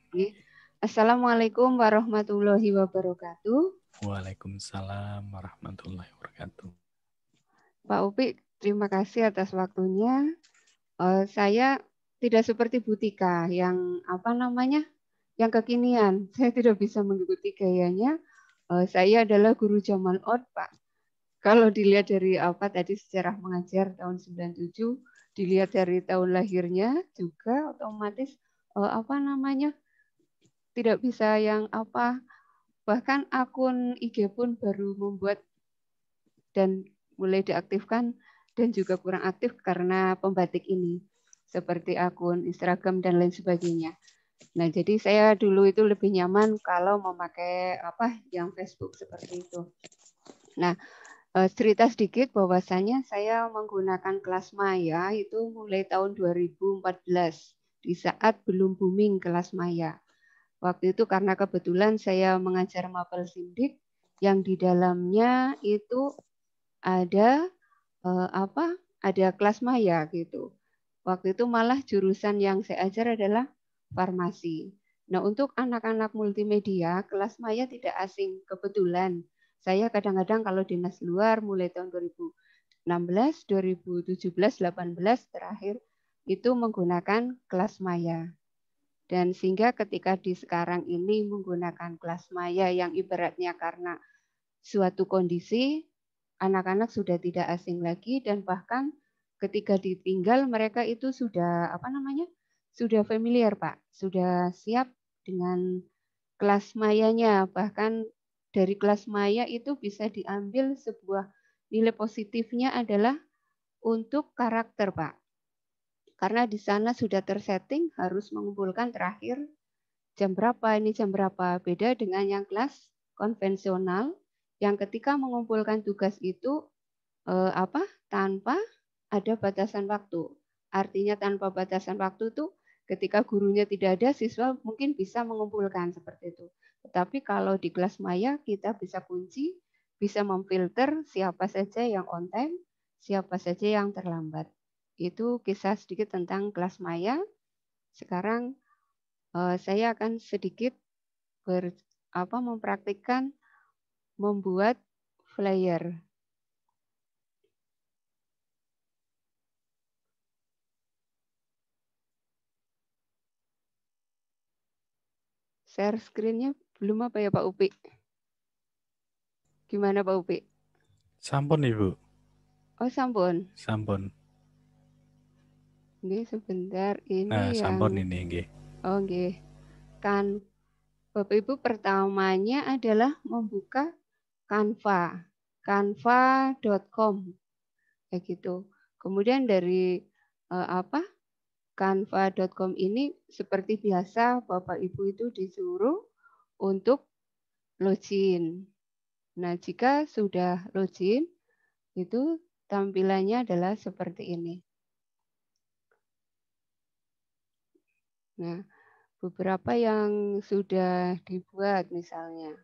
Assalamualaikum warahmatullahi wabarakatuh. Waalaikumsalam warahmatullahi wabarakatuh. Pak Upi, terima kasih atas waktunya. Saya tidak seperti Bu Tika yang yang kekinian. Saya tidak bisa mengikuti gayanya. Saya adalah guru zaman old, Pak. Kalau dilihat dari tadi sejarah mengajar tahun 97, dilihat dari tahun lahirnya juga otomatis tidak bisa yang bahkan akun IG pun baru membuat dan mulai diaktifkan dan juga kurang aktif karena pembatik ini seperti akun Instagram dan lain sebagainya. Nah, jadi saya dulu itu lebih nyaman kalau memakai yang Facebook seperti itu. Nah, cerita sedikit bahwasanya saya menggunakan kelas Maya itu mulai tahun 2014 di saat belum booming kelas Maya. Waktu itu karena kebetulan saya mengajar mapel sindik yang di dalamnya itu ada ada kelas Maya gitu. Waktu itu malah jurusan yang saya ajar adalah farmasi. Nah, untuk anak-anak multimedia, kelas Maya tidak asing. Kebetulan saya kadang-kadang kalau dinas luar mulai tahun 2016, 2017, 2018 terakhir itu menggunakan kelas Maya. Dan sehingga ketika di sekarang ini menggunakan kelas Maya yang ibaratnya karena suatu kondisi, anak-anak sudah tidak asing lagi dan bahkan ketika ditinggal mereka itu sudah sudah familiar, Pak. Sudah siap dengan kelas Mayanya. Bahkan dari kelas Maya itu bisa diambil sebuah nilai positifnya adalah untuk karakter, Pak. Karena di sana sudah tersetting harus mengumpulkan terakhir jam berapa, ini jam berapa. Beda dengan yang kelas konvensional yang ketika mengumpulkan tugas itu tanpa ada batasan waktu. Artinya tanpa batasan waktu itu ketika gurunya tidak ada, siswa mungkin bisa mengumpulkan seperti itu. Tetapi kalau di kelas maya kita bisa kunci, bisa memfilter siapa saja yang on time, siapa saja yang terlambat. Itu kisah sedikit tentang kelas maya. Sekarang saya akan sedikit mempraktikkan membuat flyer. Share screen-nya belum apa ya Pak Upi? Gimana Pak Upi? Sampun Ibu. Oh sampun. Sampun. Ini sebentar Nah, ini sampun yang. ini nggih. Oh nggih. Kan Bapak Ibu pertamanya adalah membuka Canva. Canva.com. Kayak gitu. Kemudian dari Canva.com ini seperti biasa Bapak Ibu itu disuruh untuk login. Nah, jika sudah login, itu tampilannya adalah seperti ini. Nah, beberapa yang sudah dibuat misalnya.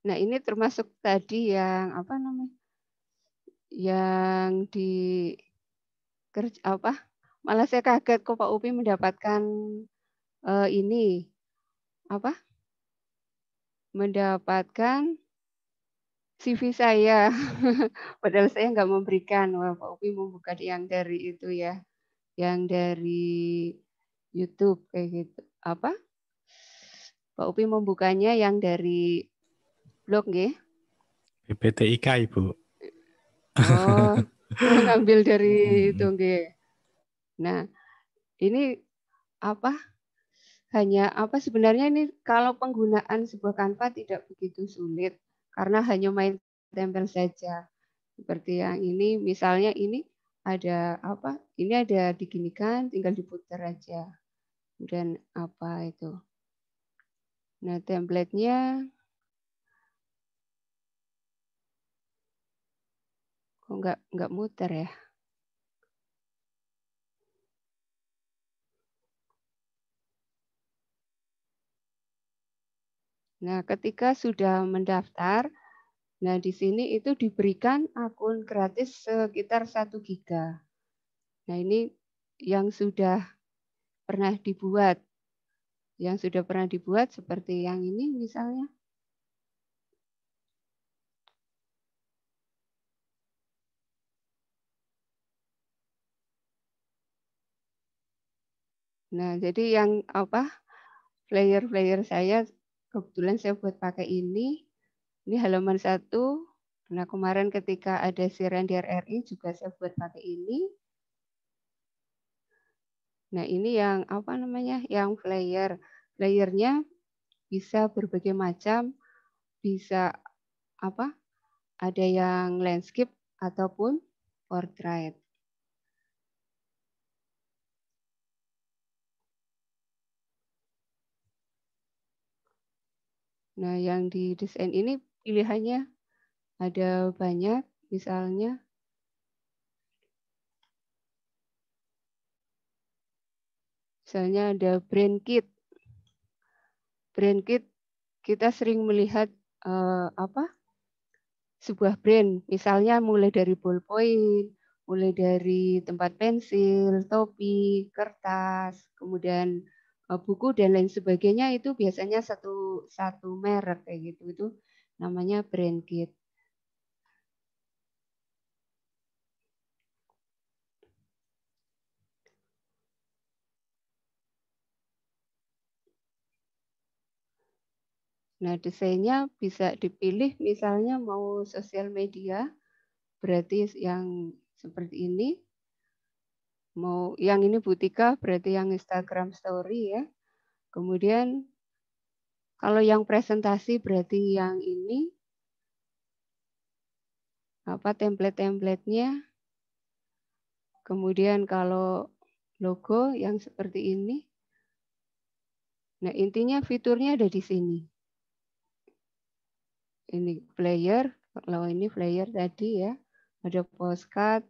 Nah, ini termasuk tadi yang yang di malah saya kaget kok Pak Upi mendapatkan ini mendapatkan CV saya. Padahal saya nggak memberikan. Wah, Pak Upi membuka yang dari itu ya, yang dari YouTube kayak gitu. Pak Upi membukanya yang dari blog nggih. PPTIK Ibu. Oh, ngambil dari itu nggih. Nah, ini hanya sebenarnya ini kalau penggunaan sebuah Canva tidak begitu sulit karena hanya main tempel saja. Seperti yang ini misalnya ini ada ini ada diginikan tinggal diputar aja. Kemudian itu. Nah, template-nya kok nggak muter ya? Nah, ketika sudah mendaftar, nah di sini itu diberikan akun gratis sekitar 1 giga. Nah, ini yang sudah pernah dibuat. Yang sudah pernah dibuat seperti yang ini misalnya. Nah, jadi yang flyer-flyer saya kebetulan saya buat pakai ini. Ini halaman 1. Nah, kemarin ketika ada siaran di RRI juga saya buat pakai ini. Nah, ini yang yang flyer. Flyernya bisa berbagai macam, bisa ada yang landscape ataupun portrait. Nah, yang di desain ini pilihannya ada banyak, misalnya ada brand kit. Brand kit kita sering melihat sebuah brand, misalnya mulai dari ballpoint, mulai dari tempat pensil, topi, kertas, kemudian buku dan lain sebagainya itu biasanya satu merek kayak gitu, itu namanya brand kit. Nah, desainnya bisa dipilih misalnya mau sosial media, berarti yang seperti ini. Mau yang ini Butika, berarti yang Instagram story ya. Kemudian kalau yang presentasi berarti yang ini template-templatenya. Kemudian kalau logo yang seperti ini. Nah, intinya fiturnya ada di sini. Ini player, kalau ini player tadi ya, ada postcard,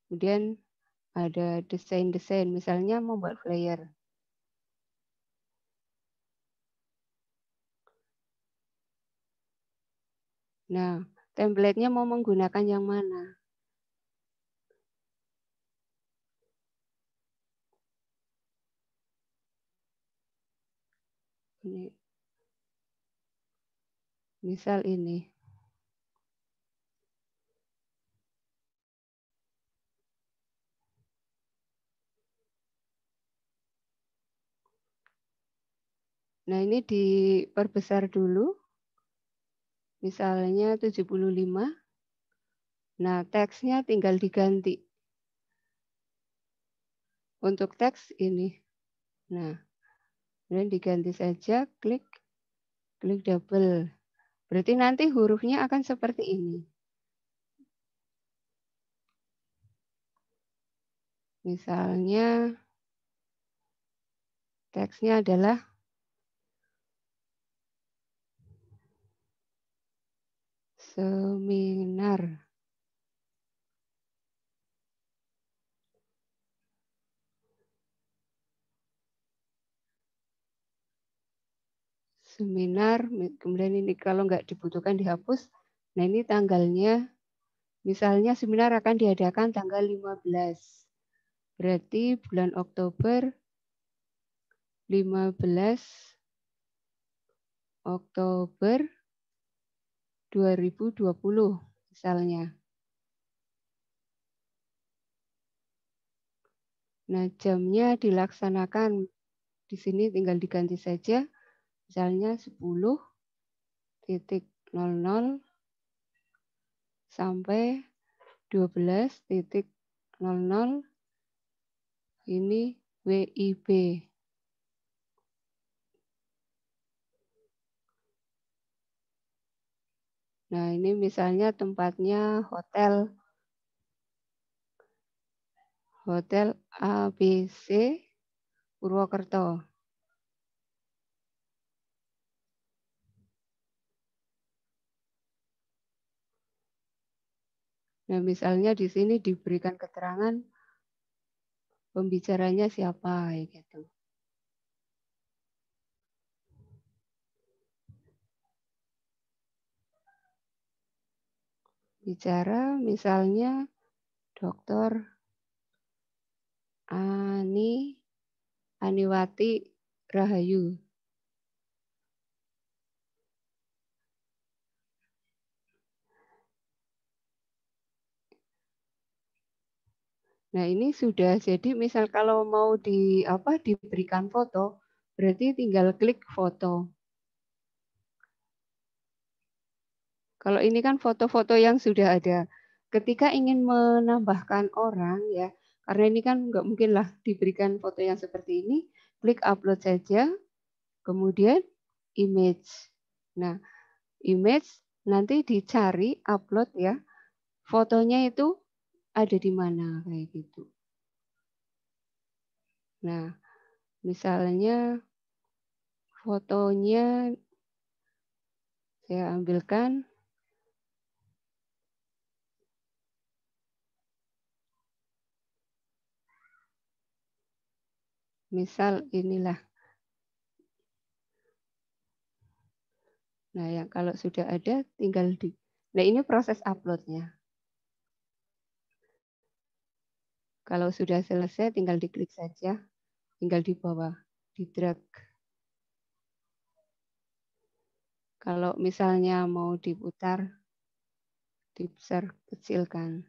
kemudian ada desain-desain, misalnya membuat player. Nah, template-nya mau menggunakan yang mana? Ini. Misal ini. Nah, ini diperbesar dulu. Misalnya 75. Nah, teksnya tinggal diganti. Untuk teks ini. Nah, kemudian diganti saja, klik double. Berarti nanti hurufnya akan seperti ini. Misalnya teksnya adalah seminar. Seminar, kemudian ini kalau nggak dibutuhkan dihapus. Nah, ini tanggalnya, misalnya seminar akan diadakan tanggal 15. Berarti bulan Oktober, 15 Oktober 2020 misalnya. Nah, jamnya dilaksanakan di sini tinggal diganti saja, misalnya 10.00 sampai 12.00 ini WIB. Nah, ini misalnya tempatnya hotel ABC Purwokerto. Nah, misalnya di sini diberikan keterangan pembicaranya siapa gitu. Bicara misalnya Dr. Aniwati Rahayu. Nah, ini sudah jadi misal kalau mau diberikan foto, berarti tinggal klik foto. Kalau ini kan foto-foto yang sudah ada. Ketika ingin menambahkan orang ya, karena ini kan nggak mungkin lah diberikan foto yang seperti ini, klik upload saja, kemudian image. Nah, image nanti dicari upload ya, fotonya itu ada di mana kayak gitu. Nah, misalnya fotonya saya ambilkan. Misal inilah. Nah, yang kalau sudah ada tinggal di. Nah, ini proses uploadnya. Kalau sudah selesai tinggal diklik saja, tinggal di bawah, di drag. Kalau misalnya mau diputar, dibesar kecilkan.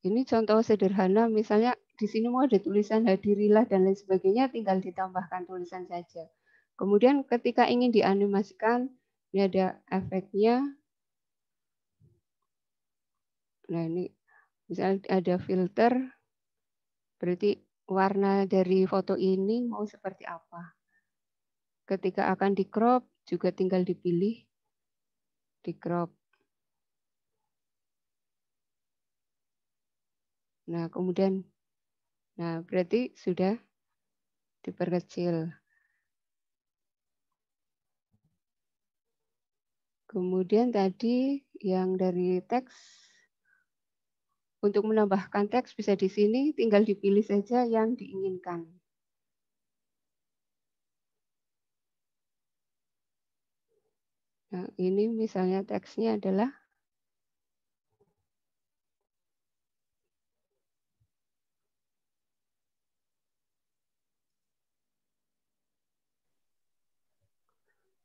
Ini contoh sederhana, misalnya di sini mau ada tulisan hadirilah dan lain sebagainya, tinggal ditambahkan tulisan saja. Kemudian ketika ingin dianimasikan, ini ada efeknya. Nah, ini misalnya ada filter, berarti warna dari foto ini mau seperti apa. Ketika akan di crop, juga tinggal dipilih, di crop. Nah, kemudian, nah berarti sudah diperkecil. Kemudian tadi yang dari teks, untuk menambahkan teks bisa di sini, tinggal dipilih saja yang diinginkan. Nah, ini misalnya teksnya adalah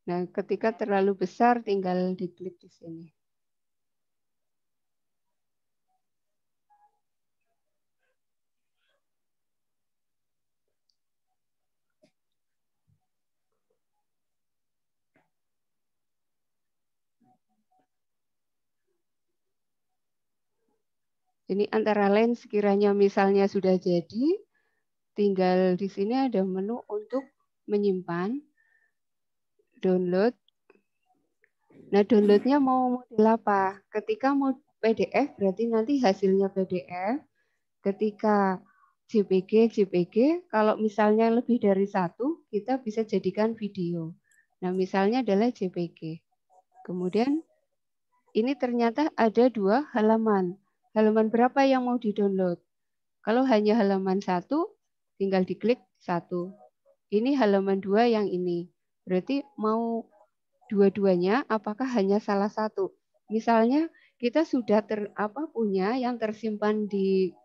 nah, ketika terlalu besar tinggal diklik di sini. Ini antara lain sekiranya misalnya sudah jadi, tinggal di sini ada menu untuk menyimpan, download. Nah, downloadnya mau model apa? Ketika mau PDF, berarti nanti hasilnya PDF. Ketika JPG, kalau misalnya lebih dari satu, kita bisa jadikan video. Nah, misalnya adalah JPG. Kemudian, ini ternyata ada 2 halaman. Halaman berapa yang mau di-download? Kalau hanya halaman 1, tinggal diklik 1. Ini halaman 2 yang ini. Berarti mau dua-duanya apakah hanya salah satu? Misalnya kita sudah punya yang tersimpan di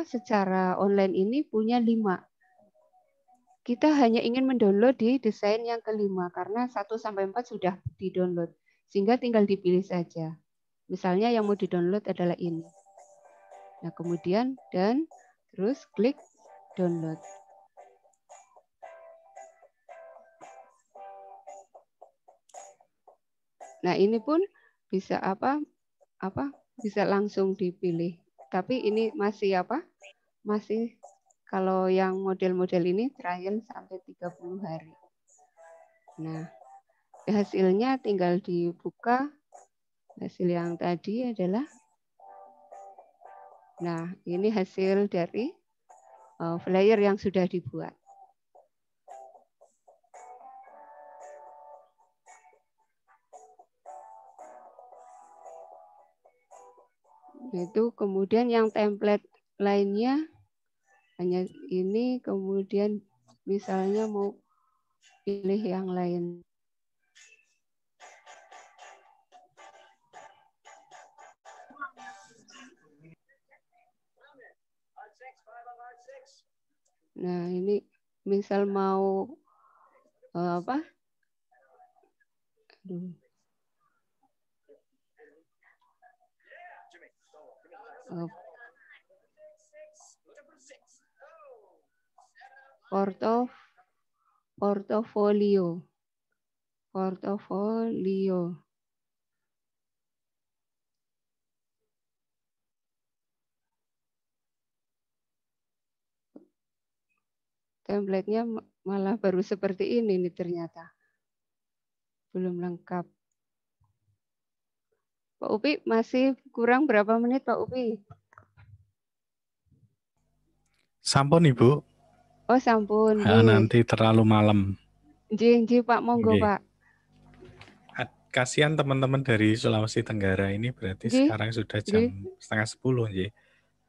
secara online ini punya 5. Kita hanya ingin mendownload di desain yang kelima karena 1-4 sudah di-download. Sehingga tinggal dipilih saja. Misalnya yang mau di-download adalah ini. Nah, kemudian dan terus klik download. Nah, ini pun bisa bisa langsung dipilih. Tapi ini masih masih kalau yang model-model ini trial sampai 30 hari. Nah, hasilnya tinggal dibuka. Hasil yang tadi adalah, nah ini hasil dari flyer yang sudah dibuat. Itu kemudian yang template lainnya hanya ini, kemudian misalnya mau pilih yang lain. Nah, ini misal mau apa? Portofolio. Template-nya malah baru seperti ini nih ternyata. Belum lengkap. Pak Upi, masih kurang berapa menit Pak Upi? Sampun Ibu. Oh sampun. Nanti terlalu malam. Nggih, Pak, monggo Pak. Kasihan teman-teman dari Sulawesi Tenggara ini berarti sekarang sudah jam 9:30 nggih.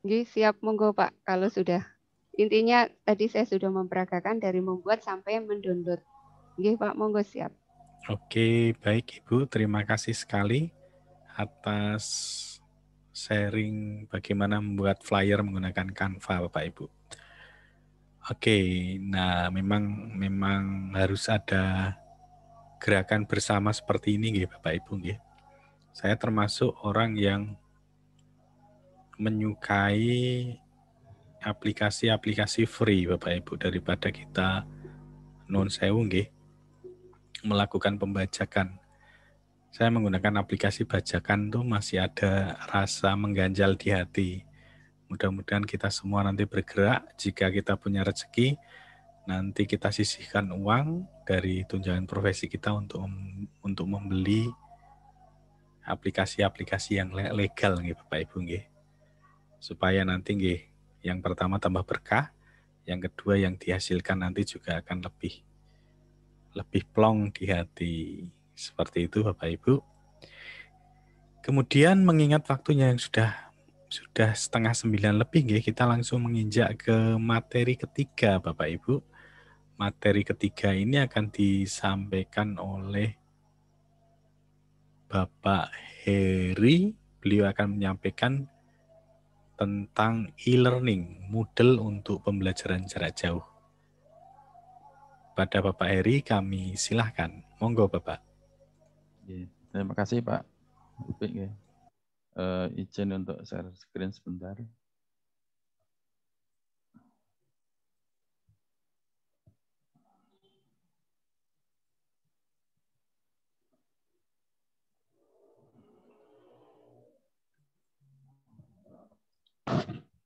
Nggih, siap monggo Pak kalau sudah. Intinya tadi saya sudah memperagakan dari membuat sampai mendownload. Nggih Pak, monggo siap. Oke, baik Ibu, terima kasih sekali atas sharing bagaimana membuat flyer menggunakan Canva Bapak Ibu. Oke, nah memang harus ada gerakan bersama seperti ini nggih Bapak Ibu nggih. Saya termasuk orang yang menyukai aplikasi-aplikasi free Bapak Ibu daripada kita nuwun sewu nggih melakukan pembajakan. Saya menggunakan aplikasi bajakan tuh masih ada rasa mengganjal di hati. Mudah-mudahan kita semua nanti bergerak, jika kita punya rezeki, nanti kita sisihkan uang dari tunjangan profesi kita untuk membeli aplikasi-aplikasi yang legal nggih Bapak Ibu nggih. supaya nanti nggih yang pertama tambah berkah, yang kedua yang dihasilkan nanti juga akan lebih plong di hati. Seperti itu Bapak Ibu. Kemudian mengingat waktunya yang sudah 8:30 lebih nggih, kita langsung menginjak ke materi ketiga Bapak Ibu. Materi ketiga ini akan disampaikan oleh Bapak Heri. Beliau akan menyampaikan tentang e-learning, Moodle untuk pembelajaran jarak jauh. Pada Bapak Heri kami silahkan. Monggo Bapak. Terima kasih Pak Upik. Izin untuk share screen sebentar.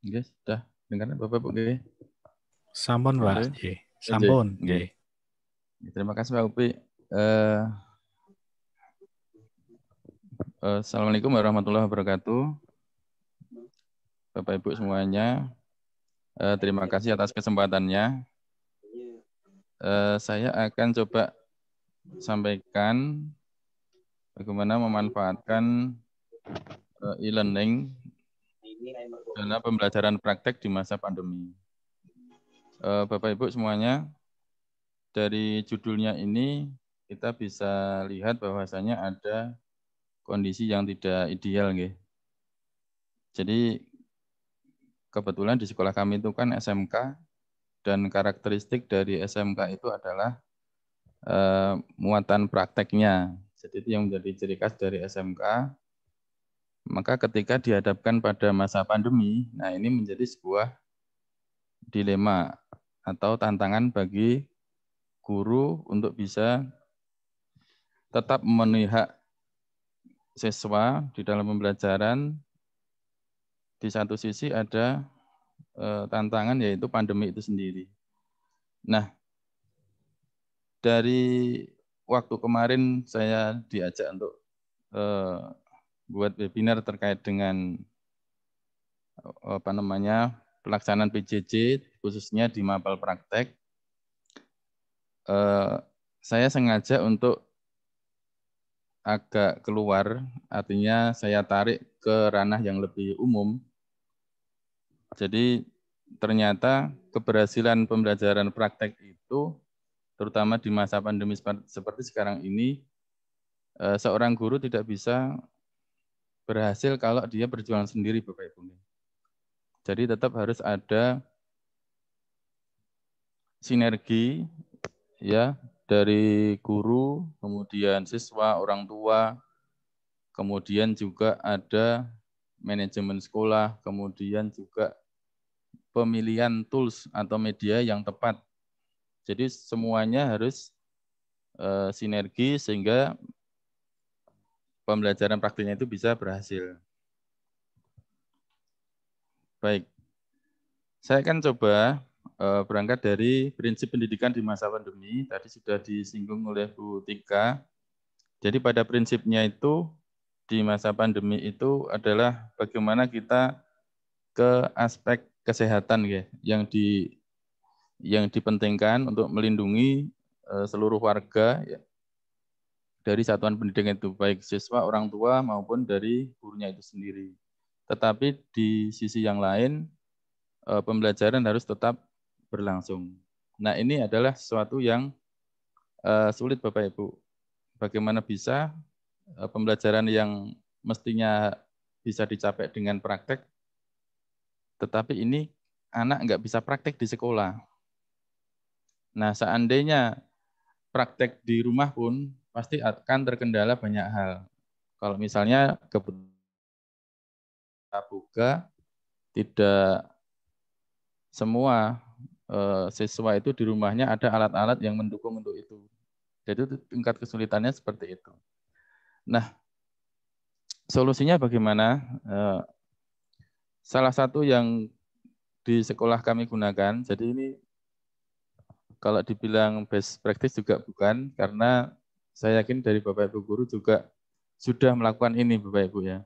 Sudah dengar Bapak Ibu? Sampun Pak. Sampun. Terima kasih Pak Upik. Assalamualaikum warahmatullahi wabarakatuh. Bapak Ibu semuanya, terima kasih atas kesempatannya. Saya akan coba sampaikan bagaimana memanfaatkan e-learning dalam pembelajaran praktek di masa pandemi. Bapak Ibu semuanya, dari judulnya ini kita bisa lihat bahwasanya ada kondisi yang tidak ideal, nggih. Jadi kebetulan di sekolah kami itu kan SMK, dan karakteristik dari SMK itu adalah muatan prakteknya. Jadi itu yang menjadi ciri khas dari SMK. Maka ketika dihadapkan pada masa pandemi, nah ini menjadi sebuah dilema atau tantangan bagi guru untuk bisa tetap memenuhi hak siswa di dalam pembelajaran. Di satu sisi ada tantangan yaitu pandemi itu sendiri. Nah, dari waktu kemarin saya diajak untuk buat webinar terkait dengan pelaksanaan PJJ khususnya di mapel praktek. Saya sengaja untuk agak keluar, artinya saya tarik ke ranah yang lebih umum. Jadi ternyata keberhasilan pembelajaran praktek itu, terutama di masa pandemi seperti sekarang ini, seorang guru tidak bisa berhasil kalau dia berjuang sendiri, Bapak Ibu. Jadi tetap harus ada sinergi ya dari guru, kemudian siswa, orang tua, kemudian juga ada manajemen sekolah, kemudian juga pemilihan tools atau media yang tepat. Jadi semuanya harus sinergi sehingga pembelajaran praktiknya itu bisa berhasil. Baik, saya akan coba berangkat dari prinsip pendidikan di masa pandemi. Tadi sudah disinggung oleh Bu Tika. Jadi pada prinsipnya itu di masa pandemi itu adalah bagaimana kita ke aspek kesehatan ya, yang dipentingkan untuk melindungi seluruh warga ya, dari satuan pendidikan itu, baik siswa, orang tua, maupun dari gurunya itu sendiri. Tetapi di sisi yang lain, pembelajaran harus tetap berlangsung. Nah, ini adalah sesuatu yang sulit Bapak Ibu. Bagaimana bisa pembelajaran yang mestinya bisa dicapai dengan praktek, tetapi ini anak nggak bisa praktek di sekolah. Nah, seandainya praktek di rumah pun pasti akan terkendala banyak hal. Kalau misalnya kebetulan buka, tidak semua siswa itu di rumahnya ada alat-alat yang mendukung untuk itu. Jadi tingkat kesulitannya seperti itu. Nah, solusinya bagaimana? Salah satu yang di sekolah kami gunakan, jadi ini kalau dibilang best practice juga bukan, karena saya yakin dari Bapak Ibu guru juga sudah melakukan ini Bapak Ibu ya.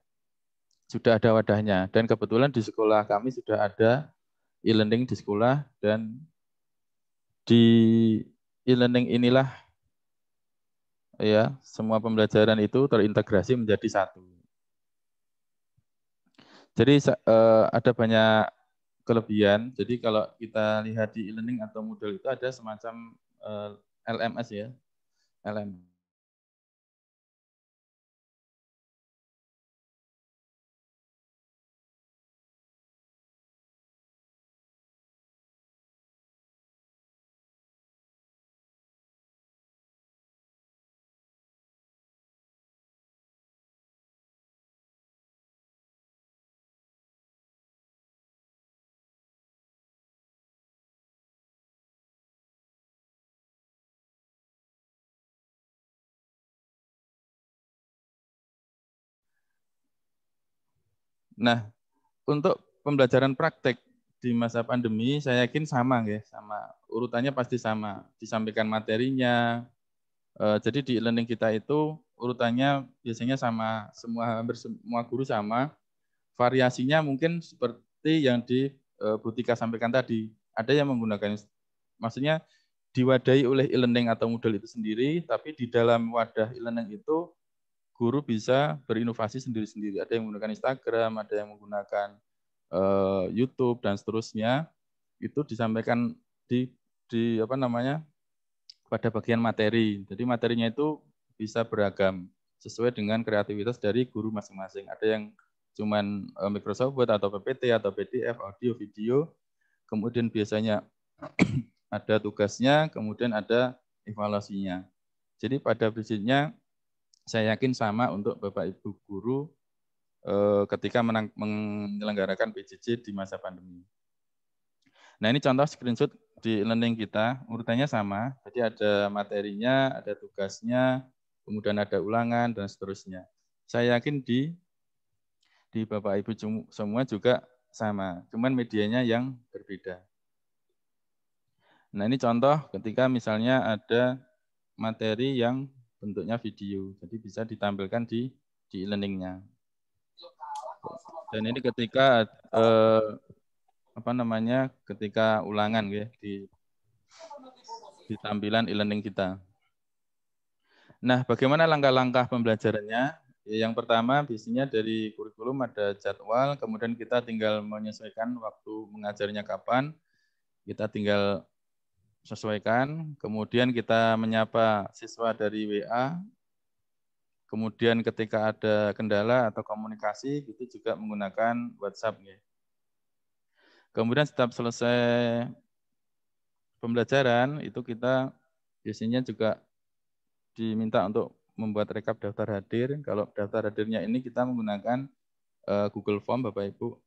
sudah ada wadahnya. Dan kebetulan di sekolah kami sudah ada e-learning di sekolah, dan di e-learning inilah ya semua pembelajaran itu terintegrasi menjadi satu. Jadi ada banyak kelebihan. Jadi kalau kita lihat di e-learning atau Moodle itu ada semacam LMS ya, LMS. Nah, untuk pembelajaran praktek di masa pandemi, saya yakin sama ya, sama urutannya pasti sama. Disampaikan materinya. Jadi di e-learning kita itu urutannya biasanya sama, hampir semua guru sama. Variasinya mungkin seperti yang di Bu Tika sampaikan tadi. Ada yang menggunakan, maksudnya diwadahi oleh e-learning atau Moodle itu sendiri, tapi di dalam wadah e-learning itu guru bisa berinovasi sendiri-sendiri. Ada yang menggunakan Instagram, ada yang menggunakan YouTube dan seterusnya. Itu disampaikan di apa namanya pada bagian materi. Jadi materinya itu bisa beragam sesuai dengan kreativitas dari guru masing-masing. Ada yang cuman Microsoft Word atau PPT atau PDF, audio, video. Kemudian biasanya ada tugasnya, kemudian ada evaluasinya. Jadi pada prinsipnya saya yakin sama untuk Bapak Ibu guru ketika menyelenggarakan PJJ di masa pandemi. Nah, ini contoh screenshot di e-learning kita, urutannya sama. Jadi ada materinya, ada tugasnya, kemudian ada ulangan dan seterusnya. Saya yakin di Bapak Ibu semua juga sama, cuman medianya yang berbeda. Nah, ini contoh ketika misalnya ada materi yang bentuknya video, jadi bisa ditampilkan di e-learning-nya. Dan ini ketika ketika ulangan ya di tampilan e-learning kita. Nah, bagaimana langkah-langkah pembelajarannya? Yang pertama biasanya dari kurikulum ada jadwal, kemudian kita tinggal menyesuaikan waktu mengajarnya kapan. Kita tinggal sesuaikan, kemudian kita menyapa siswa dari WA. Kemudian ketika ada kendala atau komunikasi, itu juga menggunakan WhatsApp. Kemudian setelah selesai pembelajaran, itu kita biasanya juga diminta untuk membuat rekap daftar hadir. Kalau daftar hadirnya ini kita menggunakan Google Form, Bapak Ibu,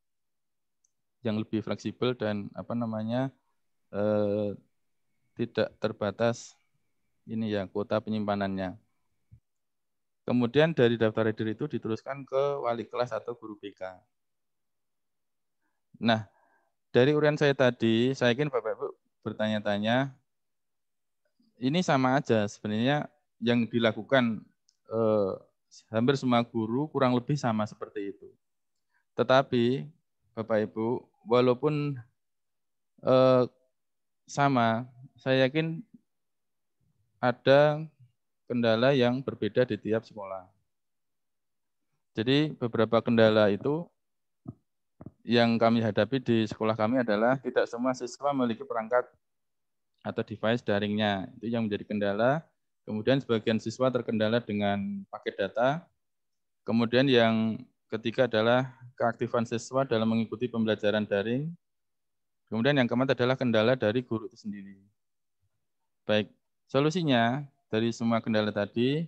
yang lebih fleksibel dan tidak terbatas kuota penyimpanannya. Kemudian dari daftar hadir itu diteruskan ke wali kelas atau guru BK. Nah, dari uraian saya tadi, saya yakin Bapak Ibu bertanya-tanya, ini sama aja sebenarnya yang dilakukan hampir semua guru kurang lebih sama seperti itu. Tetapi Bapak Ibu, walaupun sama, saya yakin ada kendala yang berbeda di tiap sekolah. Jadi beberapa kendala itu yang kami hadapi di sekolah kami adalah tidak semua siswa memiliki perangkat atau device daringnya. Itu yang menjadi kendala. Kemudian sebagian siswa terkendala dengan paket data. Kemudian yang ketiga adalah keaktifan siswa dalam mengikuti pembelajaran daring. Kemudian yang keempat adalah kendala dari guru itu sendiri. Baik, solusinya dari semua kendala tadi,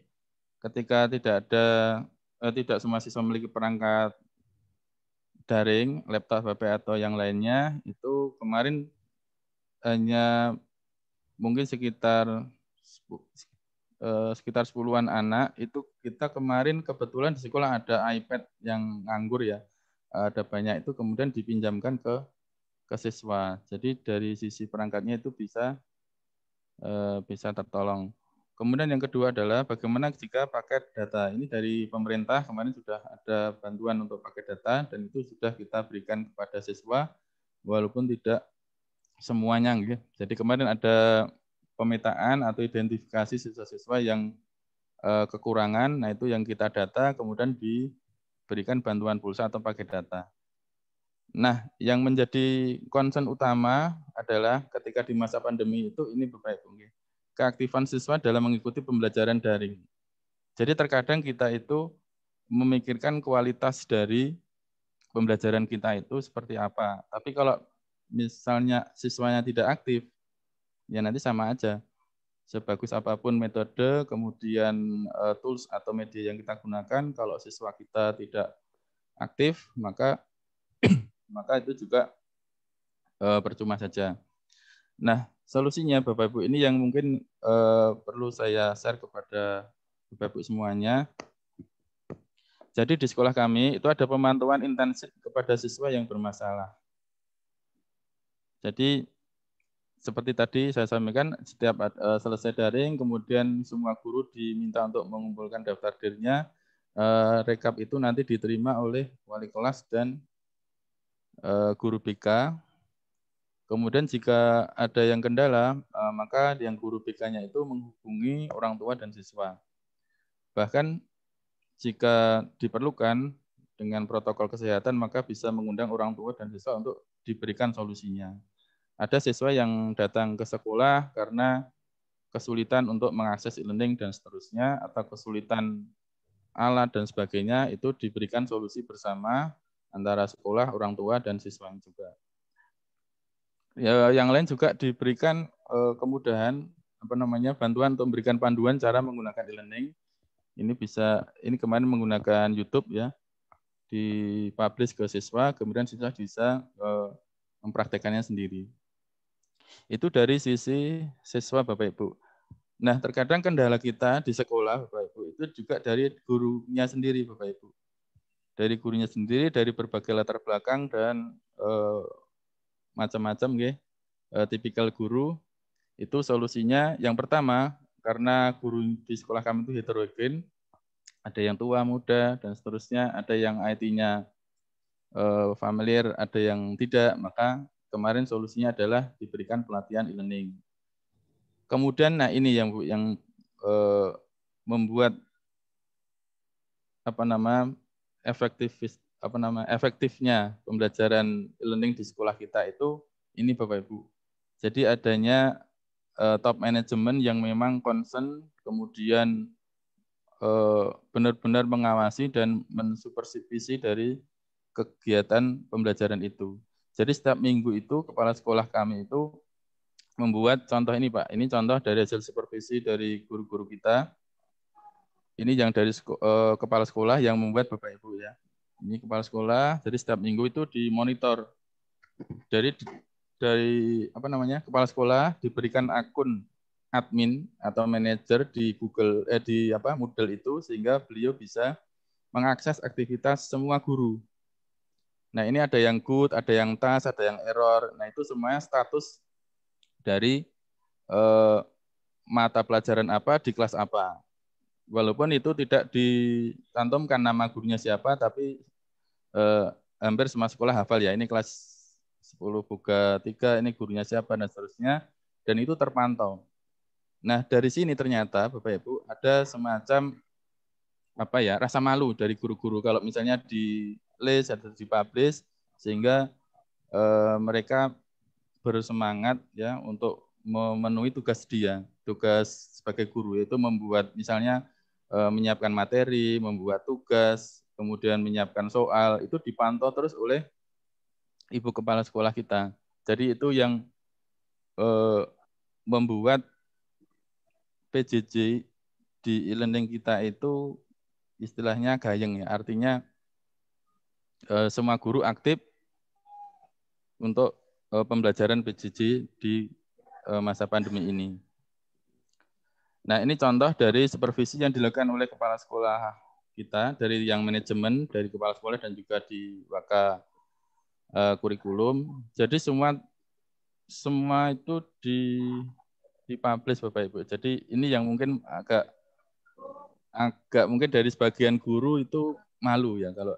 ketika tidak semua siswa memiliki perangkat daring, laptop, HP atau yang lainnya, itu kemarin hanya mungkin sekitar 10-an anak, itu kita kemarin kebetulan di sekolah ada iPad yang nganggur ya, ada banyak itu kemudian dipinjamkan ke siswa. Jadi dari sisi perangkatnya itu bisa tertolong. Kemudian yang kedua adalah bagaimana jika paket data. Ini dari pemerintah kemarin sudah ada bantuan untuk paket data dan itu sudah kita berikan kepada siswa walaupun tidak semuanya. Jadi kemarin ada pemetaan atau identifikasi siswa-siswa yang kekurangan, nah itu yang kita data kemudian diberikan bantuan pulsa atau paket data. Nah, yang menjadi concern utama adalah ketika di masa pandemi itu ini Bapak Ibu, keaktifan siswa dalam mengikuti pembelajaran daring. Jadi terkadang kita itu memikirkan kualitas dari pembelajaran kita itu seperti apa. Tapi kalau misalnya siswanya tidak aktif, ya nanti sama aja. Sebagus apapun metode, kemudian tools atau media yang kita gunakan, kalau siswa kita tidak aktif, maka itu juga percuma saja. Nah, solusinya Bapak Ibu ini yang mungkin perlu saya share kepada Bapak Ibu semuanya. Jadi di sekolah kami itu ada pemantauan intensif kepada siswa yang bermasalah. Jadi seperti tadi saya sampaikan, setiap selesai daring, kemudian semua guru diminta untuk mengumpulkan daftar dirinya. Rekap itu nanti diterima oleh wali kelas dan guru BK. Kemudian jika ada yang kendala, maka yang guru BK-nya itu menghubungi orang tua dan siswa. Bahkan jika diperlukan dengan protokol kesehatan, maka bisa mengundang orang tua dan siswa untuk diberikan solusinya. Ada siswa yang datang ke sekolah karena kesulitan untuk mengakses e-learning dan seterusnya, atau kesulitan alat dan sebagainya, itu diberikan solusi bersama antara sekolah, orang tua, dan siswa juga. Ya, yang lain juga diberikan kemudahan bantuan untuk memberikan panduan cara menggunakan e-learning. Ini kemarin menggunakan YouTube ya, dipublish ke siswa, kemudian siswa bisa mempraktekannya sendiri. Itu dari sisi siswa Bapak Ibu. Nah, terkadang kendala kita di sekolah Bapak Ibu itu juga dari gurunya sendiri Bapak Ibu. Dari gurunya sendiri, dari berbagai latar belakang dan macam-macam tipikal guru. Itu solusinya yang pertama, karena guru di sekolah kami itu heterogen, ada yang tua, muda, dan seterusnya, ada yang IT-nya familiar, ada yang tidak, maka kemarin solusinya adalah diberikan pelatihan e-learning. Kemudian, nah ini yang membuat efektifnya pembelajaran e-learning di sekolah kita itu ini Bapak Ibu. Jadi adanya top management yang memang concern, kemudian benar-benar mengawasi dan mensupervisi dari kegiatan pembelajaran itu. Jadi setiap minggu itu kepala sekolah kami itu membuat contoh ini Pak. Ini contoh dari hasil supervisi dari guru-guru kita. Ini yang dari kepala sekolah yang membuat Bapak Ibu ya. Ini kepala sekolah. Jadi setiap minggu itu dimonitor dari kepala sekolah diberikan akun admin atau manajer di Google Moodle itu sehingga beliau bisa mengakses aktivitas semua guru. Nah, ini ada yang good, ada yang task, ada yang error. Nah, itu semuanya status dari mata pelajaran apa di kelas apa. Walaupun itu tidak dicantumkan nama gurunya siapa, tapi hampir semua sekolah hafal ya. Ini kelas 10 Boga 3, ini gurunya siapa dan seterusnya. Dan itu terpantau. Nah, dari sini ternyata Bapak Ibu ada semacam rasa malu dari guru-guru kalau misalnya di list atau dipublish sehingga mereka bersemangat ya untuk memenuhi tugas dia, tugas sebagai guru, yaitu membuat misalnya menyiapkan materi, membuat tugas, kemudian menyiapkan soal, itu dipantau terus oleh ibu kepala sekolah kita. Jadi itu yang membuat PJJ di e-learning kita itu istilahnya gayeng ya, artinya semua guru aktif untuk pembelajaran PJJ di masa pandemi ini. Nah, ini contoh dari supervisi yang dilakukan oleh kepala sekolah kita, dari yang manajemen, dari kepala sekolah dan juga di Waka kurikulum. Jadi semua itu dipublish Bapak Ibu. Jadi ini yang mungkin agak mungkin dari sebagian guru itu malu ya kalau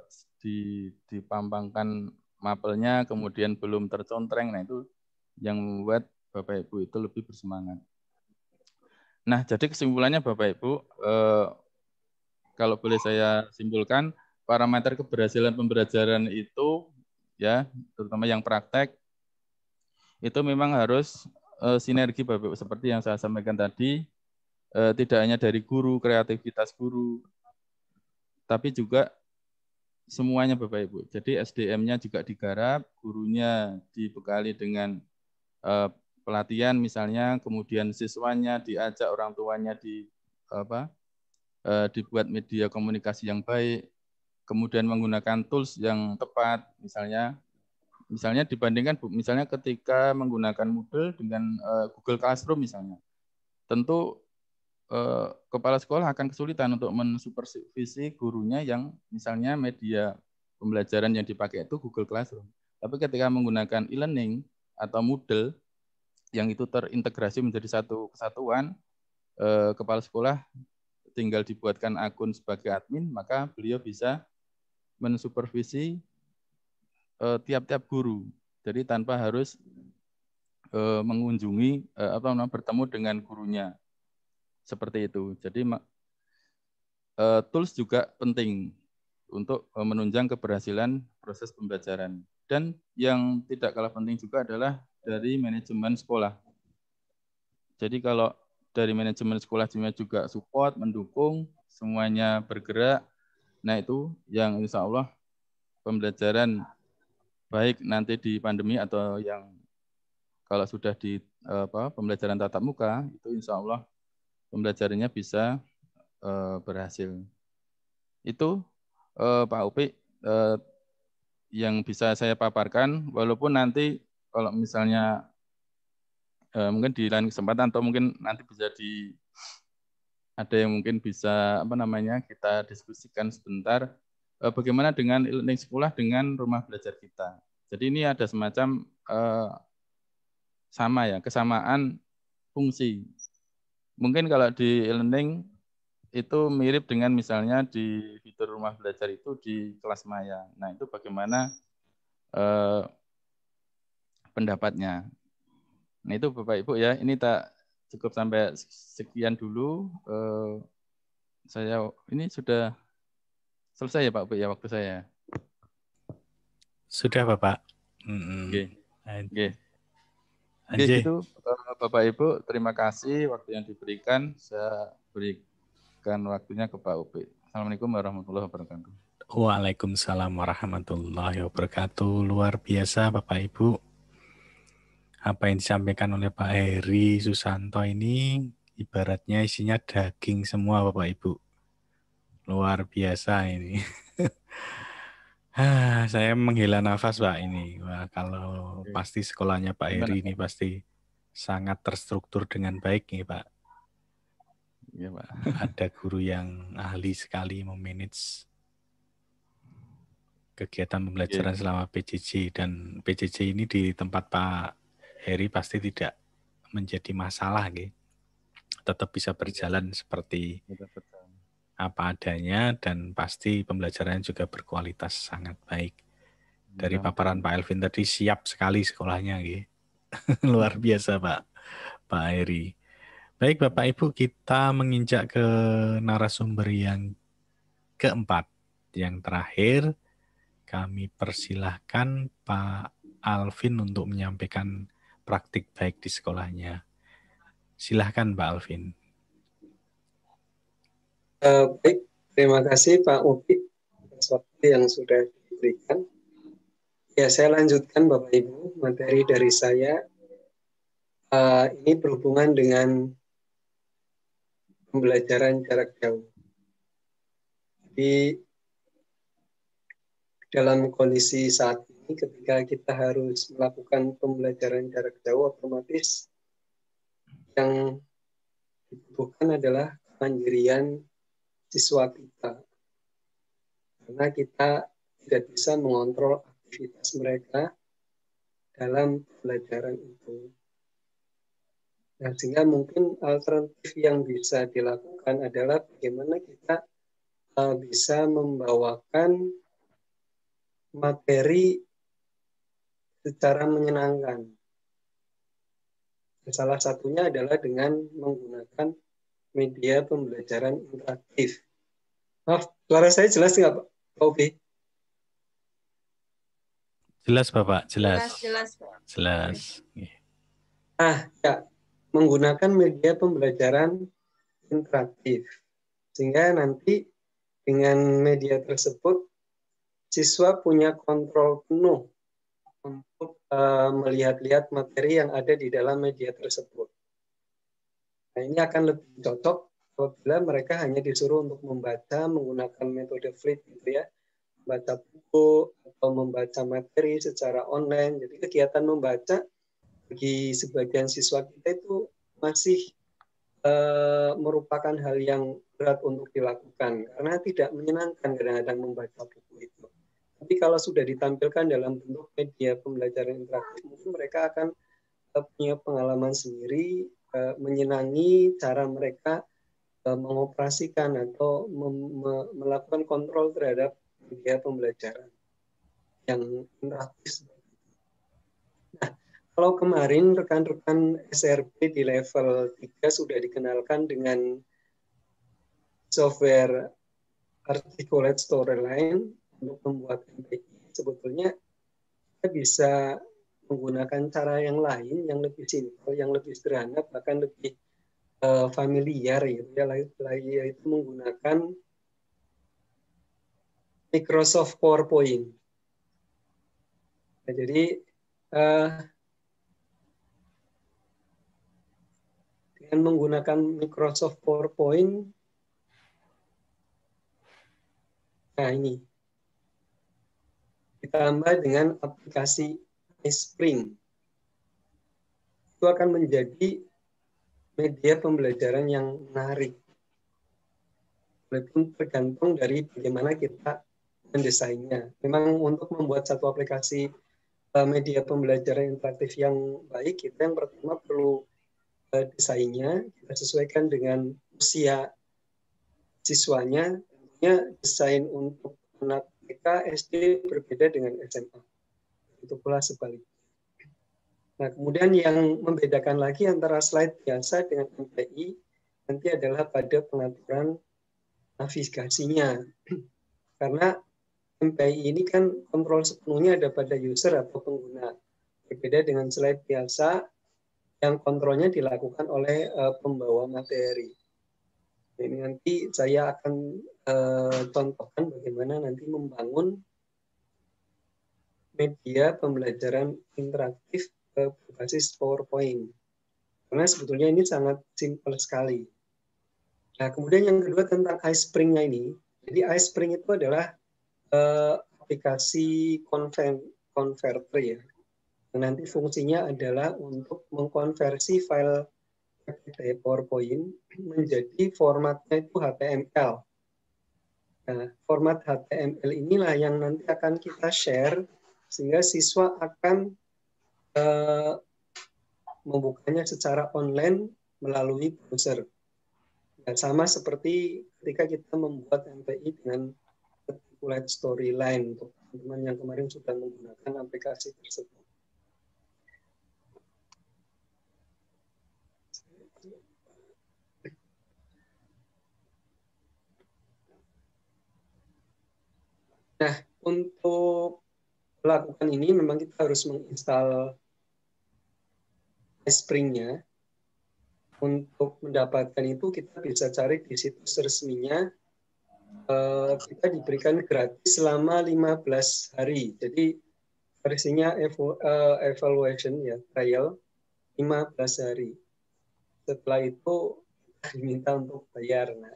dipampangkan mapelnya kemudian belum tercontreng. Nah itu yang membuat Bapak Ibu itu lebih bersemangat. Nah, jadi kesimpulannya Bapak Ibu, kalau boleh saya simpulkan, parameter keberhasilan pembelajaran itu ya, terutama yang praktek itu memang harus sinergi Bapak Ibu, seperti yang saya sampaikan tadi, tidak hanya dari guru, kreativitas guru, tapi juga semuanya Bapak Ibu. Jadi SDM-nya juga digarap, gurunya dibekali dengan pelatihan misalnya, kemudian siswanya diajak, orang tuanya dibuat media komunikasi yang baik, kemudian menggunakan tools yang tepat, misalnya dibandingkan misalnya ketika menggunakan Moodle dengan Google Classroom misalnya, tentu kepala sekolah akan kesulitan untuk mensupervisi gurunya yang misalnya media pembelajaran yang dipakai itu Google Classroom. Tapi ketika menggunakan e-learning atau Moodle yang itu terintegrasi menjadi satu kesatuan, kepala sekolah tinggal dibuatkan akun sebagai admin, maka beliau bisa mensupervisi tiap-tiap guru. Jadi tanpa harus mengunjungi bertemu dengan gurunya. Seperti itu. Jadi tools juga penting untuk menunjang keberhasilan proses pembelajaran. Dan yang tidak kalah penting juga adalah dari manajemen sekolah. Jadi kalau dari manajemen sekolah juga support, mendukung, semuanya bergerak, nah itu yang insya Allah pembelajaran baik nanti di pandemi atau yang kalau sudah di pembelajaran tatap muka, itu insya Allah pembelajarannya bisa berhasil. Itu Pak Upi yang bisa saya paparkan, walaupun nanti kalau misalnya mungkin di lain kesempatan atau mungkin nanti bisa ada yang mungkin bisa kita diskusikan sebentar bagaimana dengan e-learning sekolah dengan rumah belajar kita. Jadi ini ada semacam kesamaan fungsi. Mungkin kalau di e-learning itu mirip dengan misalnya di fitur rumah belajar itu di kelas maya. Nah itu bagaimana pendapatnya. Nah itu Bapak Ibu ya, ini tak cukup sampai sekian dulu. Saya ini sudah selesai ya Pak Ibu ya waktu saya. Sudah Bapak. Oke. Gitu Bapak Ibu, terima kasih waktu yang diberikan. Saya berikan waktunya ke Pak Upi. Assalamualaikum warahmatullahi wabarakatuh. Waalaikumsalam warahmatullahi wabarakatuh. Luar biasa Bapak Ibu. Apa yang disampaikan oleh Pak Heri Susanto ini ibaratnya isinya daging semua Bapak Ibu. Luar biasa ini. Saya menghela nafas Pak ini. Wah, kalau pasti sekolahnya Pak Heri ini pasti sangat terstruktur dengan baik nih Pak. Iya Pak. Ada guru yang ahli sekali memanage kegiatan pembelajaran selama PJJ, dan PJJ ini di tempat Pak Heri pasti tidak menjadi masalah, gitu. Tetap bisa berjalan seperti apa adanya dan pasti pembelajarannya juga berkualitas sangat baik. Dari paparan Pak Elvin tadi siap sekali sekolahnya, gitu. Luar biasa Pak Heri. Baik Bapak Ibu, kita menginjak ke narasumber yang keempat, yang terakhir. Kami persilahkan Pak Alvin untuk menyampaikan praktik baik di sekolahnya. Silahkan Pak Alvin. Baik, terima kasih Pak Upi atas waktu yang sudah diberikan. Ya, saya lanjutkan Bapak Ibu, materi dari saya. Ini berhubungan dengan pembelajaran jarak jauh. Jadi, dalam kondisi saat ini ketika kita harus melakukan pembelajaran jarak jauh, otomatis yang dibutuhkan adalah kemandirian siswa kita. Karena kita tidak bisa mengontrol aktivitas mereka dalam pembelajaran itu. Nah, sehingga mungkin alternatif yang bisa dilakukan adalah bagaimana kita bisa membawakan materi secara menyenangkan. Salah satunya adalah dengan menggunakan media pembelajaran interaktif. Maaf, suara saya jelas nggak Pak Obi? Jelas Bapak, jelas. Jelas, Pak. Jelas. Ya, menggunakan media pembelajaran interaktif. Sehingga nanti dengan media tersebut, siswa punya kontrol penuh untuk melihat-lihat materi yang ada di dalam media tersebut. Nah, ini akan lebih cocok apabila mereka hanya disuruh untuk membaca menggunakan metode flip gitu ya, membaca buku atau membaca materi secara online. Jadi kegiatan membaca bagi sebagian siswa kita itu masih merupakan hal yang berat untuk dilakukan karena tidak menyenangkan kadang-kadang membaca buku itu. Tapi kalau sudah ditampilkan dalam bentuk media pembelajaran interaktif, mungkin mereka akan punya pengalaman sendiri, menyenangi cara mereka mengoperasikan atau melakukan kontrol terhadap media pembelajaran yang interaktif. Nah, kalau kemarin rekan-rekan SRP di level 3 sudah dikenalkan dengan software Articulate Storyline untuk membuat MPI, sebetulnya kita bisa menggunakan cara yang lain, yang lebih simpel, yang lebih sederhana, bahkan lebih familiar, gitu ya, yaitu menggunakan Microsoft PowerPoint. Nah, jadi dengan menggunakan Microsoft PowerPoint, nah ini ditambah dengan aplikasi iSpring, itu akan menjadi media pembelajaran yang menarik. Walaupun tergantung dari bagaimana kita mendesainnya. Memang untuk membuat satu aplikasi media pembelajaran interaktif yang baik, kita yang pertama perlu desainnya, kita sesuaikan dengan usia siswanya. Tentunya desain untuk anak TK, SD berbeda dengan SMA. Itu pula sebaliknya. Nah, kemudian yang membedakan lagi antara slide biasa dengan MPI nanti adalah pada pengaturan navigasinya. Karena MPI ini kan kontrol sepenuhnya ada pada user atau pengguna. Berbeda dengan slide biasa yang kontrolnya dilakukan oleh pembawa materi. Ini nanti saya akan contohkan bagaimana nanti membangun media pembelajaran interaktif berbasis PowerPoint. Karena sebetulnya ini sangat simpel sekali. Nah, kemudian yang kedua tentang iSpring-nya ini. Jadi iSpring itu adalah aplikasi converter ya. Nanti fungsinya adalah untuk mengkonversi file PowerPoint menjadi formatnya itu HTML. Nah, format HTML inilah yang nanti akan kita share sehingga siswa akan membukanya secara online melalui browser. Nah, sama seperti ketika kita membuat MPI dengan Articulate Storyline untuk teman-teman yang kemarin sudah menggunakan aplikasi tersebut. Nah, untuk melakukan ini memang kita harus menginstal iSpring-nya. Untuk mendapatkan itu kita bisa cari di situs resminya. Kita diberikan gratis selama 15 hari. Jadi versinya evaluation ya, trial 15 hari. Setelah itu diminta untuk bayar. Nah,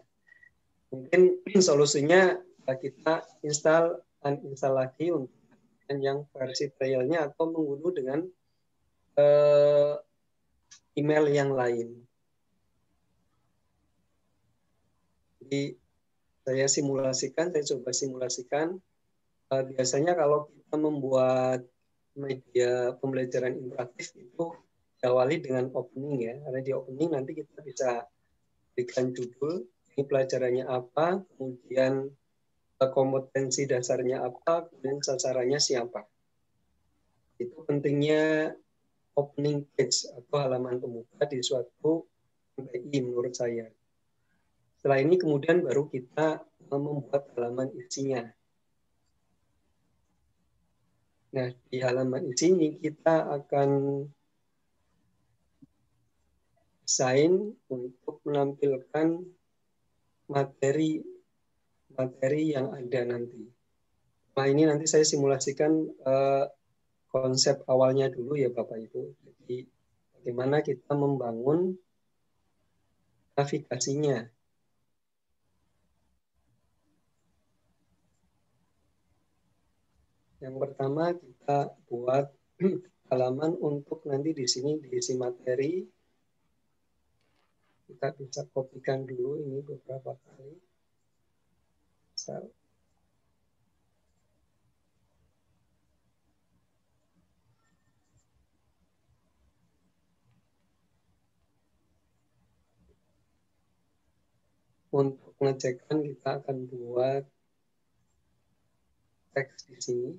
mungkin solusinya kita uninstall lagi untuk yang versi trialnya atau mengunduh dengan email yang lain. Jadi saya coba simulasikan. Biasanya kalau kita membuat media pembelajaran interaktif itu diawali dengan opening ya, karena di opening nanti kita bisa berikan judul, ini pelajarannya apa, kemudian kompetensi dasarnya apa, kemudian sasarannya siapa. Itu pentingnya opening page atau halaman pembuka di suatu MPI menurut saya. Setelah ini kemudian baru kita membuat halaman isinya. Nah, di halaman isi kita akan desain untuk menampilkan materi yang ada nanti. Nah, ini nanti saya simulasikan konsep awalnya dulu ya Bapak Ibu. Jadi bagaimana kita membangun navigasinya. Yang pertama kita buat halaman untuk nanti di sini diisi materi. Kita bisa kopikan dulu ini beberapa kali. Untuk pengecekan kita akan buat teks di sini.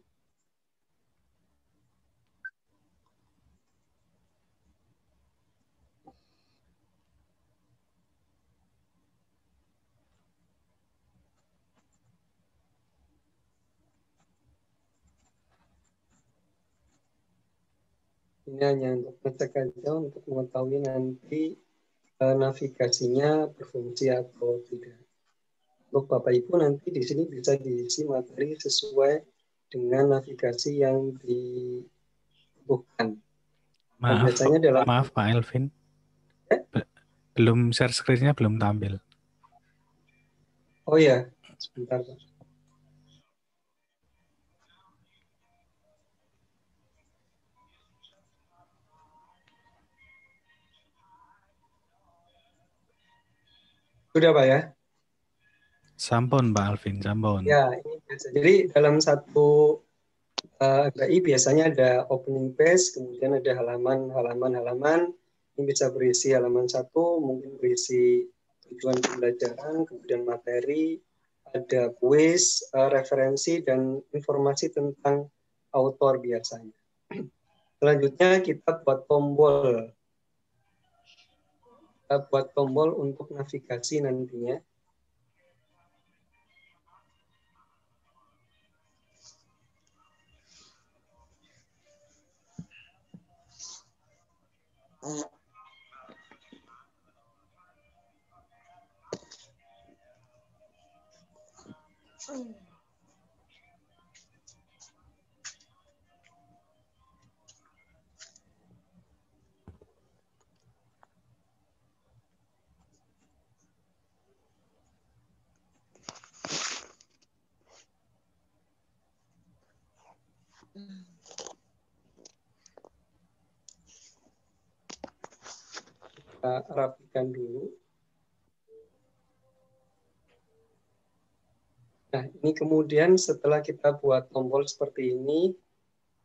Ini hanya untuk ngecek aja untuk mengetahui nanti navigasinya berfungsi atau tidak. Untuk Bapak Ibu nanti di sini bisa diisi materi sesuai dengan navigasi yang dibutuhkan. Maaf Pak Elvin. Belum share screen-nya belum tampil. Oh ya, sebentar Pak. Sudah Pak ya? Sampun Pak Alvin, sampun. Ya, ini biasa. Jadi dalam satu MPI biasanya ada opening page, kemudian ada halaman. Ini bisa berisi halaman 1, mungkin berisi tujuan pembelajaran, kemudian materi, ada kuis, referensi, dan informasi tentang autor biasanya. Selanjutnya kita buat tombol. Kita buat tombol untuk navigasi nantinya. Kita rapikan dulu. Nah, ini kemudian setelah kita buat tombol seperti ini,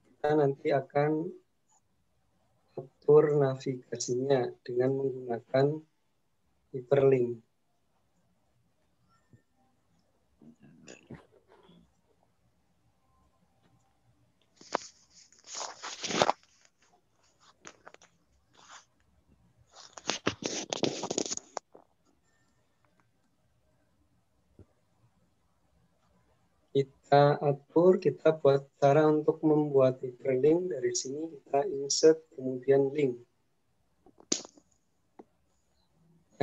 kita nanti akan atur navigasinya dengan menggunakan hyperlink. Kita atur, kita buat cara untuk membuat hyperlink. Dari sini kita insert, kemudian link.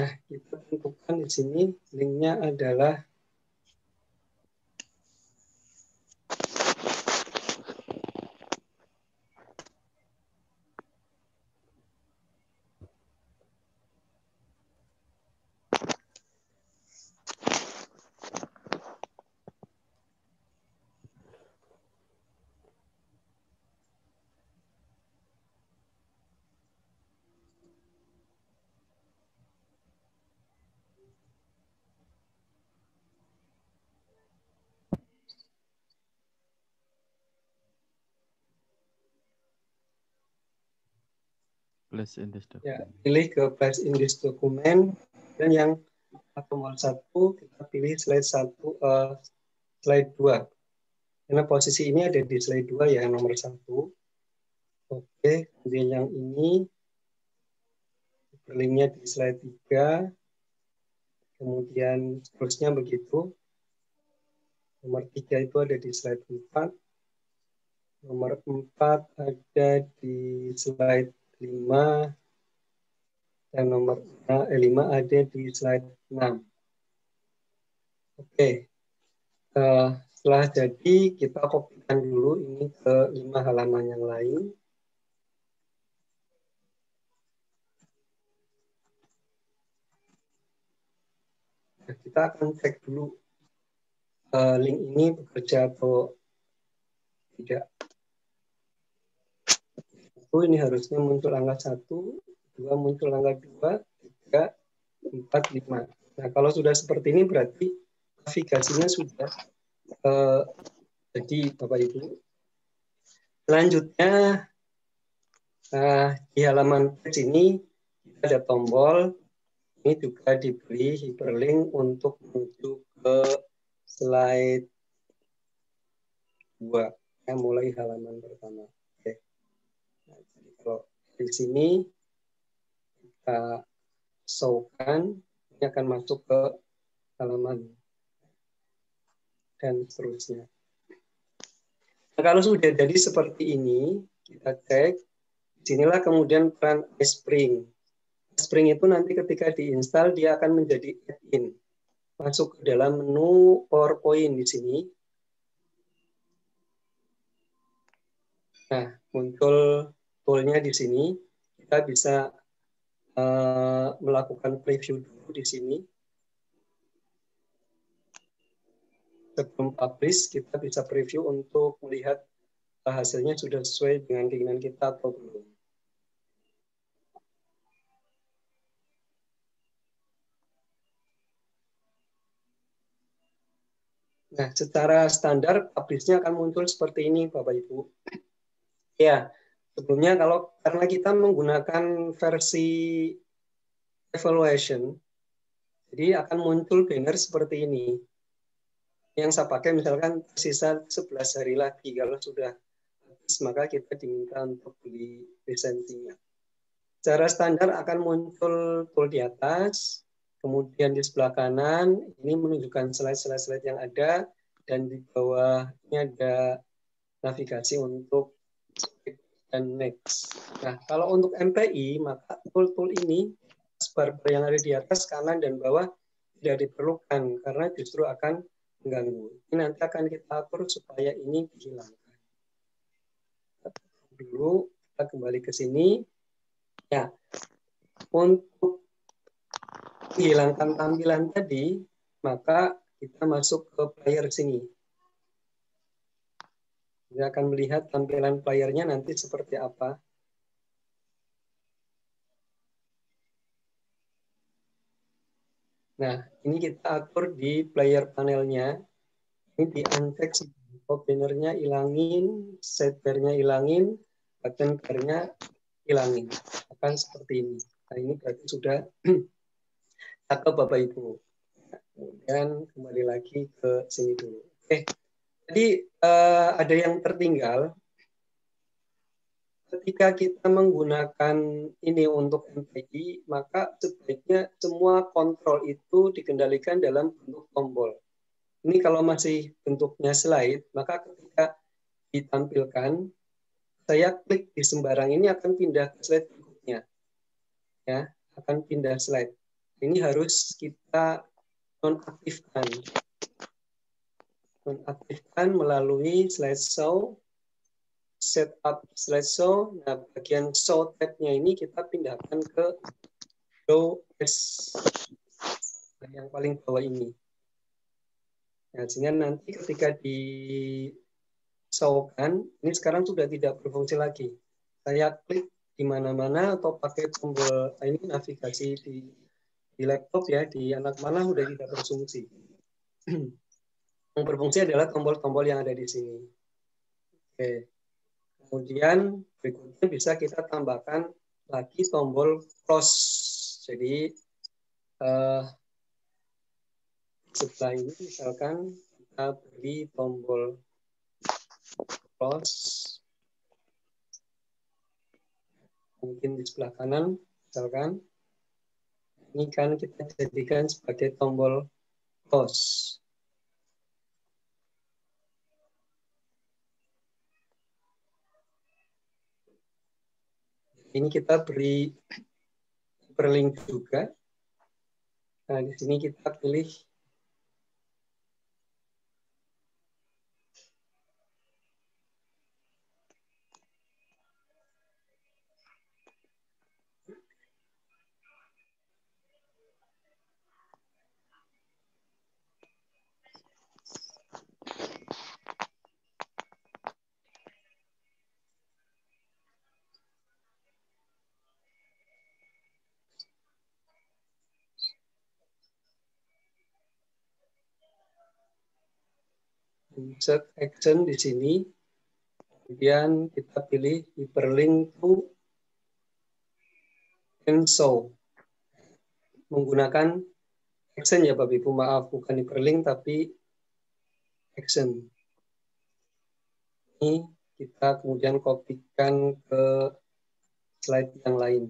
Nah, kita tentukan di sini linknya adalah Place in this document. Ya, pilih ke place in this document, dan yang tombol 1 kita pilih slide 2. Karena posisi ini ada di slide 2 ya, nomor 1. Oke, kemudian yang ini linknya di slide 3. Kemudian seterusnya begitu. Nomor 3 itu ada di slide 4. Nomor 4 ada di slide 5. Dan nomor 5 ada di slide 6. Oke. Setelah jadi, kita kopikan dulu ini ke 5 halaman yang lain. Nah, kita akan cek dulu link ini bekerja atau tidak. Ini harusnya muncul angka 1, 2 muncul angka 2, 3, 4, 5. Nah, kalau sudah seperti ini berarti navigasinya sudah jadi, Bapak Ibu. Selanjutnya, di halaman page ini ada tombol. Ini juga diberi hyperlink untuk menuju ke slide 2. Mulai halaman pertama. Oke. Nah, jadi kalau di sini kita show-kan, ini akan masuk ke halaman dan seterusnya. Nah, kalau sudah jadi seperti ini, kita cek. Disinilah kemudian peran iSpring. iSpring itu nanti ketika diinstal, dia akan menjadi add-in. Masuk ke dalam menu PowerPoint di sini. Nah, muncul toolnya di sini. Kita bisa melakukan preview dulu di sini. Sebelum publish, kita bisa preview untuk melihat hasilnya sudah sesuai dengan keinginan kita atau belum. Nah, secara standar publish-nya akan muncul seperti ini, Bapak Ibu. Ya, sebelumnya karena kita menggunakan versi evaluation, jadi akan muncul banner seperti ini. Yang saya pakai misalkan tersisa 11 hari lagi. Kalau sudah habis, maka kita diminta untuk beli lisensinya. Secara standar akan muncul tool di atas, kemudian di sebelah kanan ini menunjukkan slide-slide yang ada, dan di bawahnya ada navigasi untuk skip dan next. Nah, kalau untuk MPI, maka tool-tool ini, bar-bar yang ada di atas, kanan, dan bawah tidak diperlukan, karena justru akan mengganggu. Ini nanti akan kita atur supaya ini dihilangkan. Dulu, kita kembali ke sini. Ya, untuk menghilangkan tampilan tadi, maka kita masuk ke player sini. Kita akan melihat tampilan playernya nanti seperti apa. Nah, ini kita atur di player panelnya. Ini di uncheck, bannernya ilangin, sidebar-nya ilangin, button bar-nya ilangin. Akan seperti ini. Nah, ini berarti sudah cakep, Bapak Ibu. Kemudian kembali lagi ke sini dulu. Oke. Jadi ada yang tertinggal. Ketika kita menggunakan ini untuk MPI, maka sebaiknya semua kontrol itu dikendalikan dalam bentuk tombol. Ini kalau masih bentuknya slide, maka ketika ditampilkan, saya klik di sembarang ini akan pindah ke slide berikutnya. Ya, akan pindah slide. Ini harus kita nonaktifkan. Nonaktifkan melalui slideshow, setup slideshow. Nah, bagian show tab-nya ini kita pindahkan ke show as yang paling bawah ini. Nah, sehingga nanti ketika di show-kan, ini sekarang sudah tidak berfungsi lagi. Saya klik di mana-mana atau pakai tombol ini navigasi di laptop ya, di anak panah sudah tidak berfungsi. Yang berfungsi adalah tombol-tombol yang ada di sini. Oke. Kemudian berikutnya bisa kita tambahkan lagi tombol close. Jadi setelah ini misalkan kita beri tombol close, mungkin di sebelah kanan misalkan, ini kan kita jadikan sebagai tombol close. Ini kita beri hyperlink juga. Nah, di sini kita pilih insert action di sini. Kemudian kita pilih hyperlink to and show. Menggunakan action ya Bapak Ibu, maaf bukan hyperlink tapi action. Ini kita kemudian kopikan ke slide yang lain.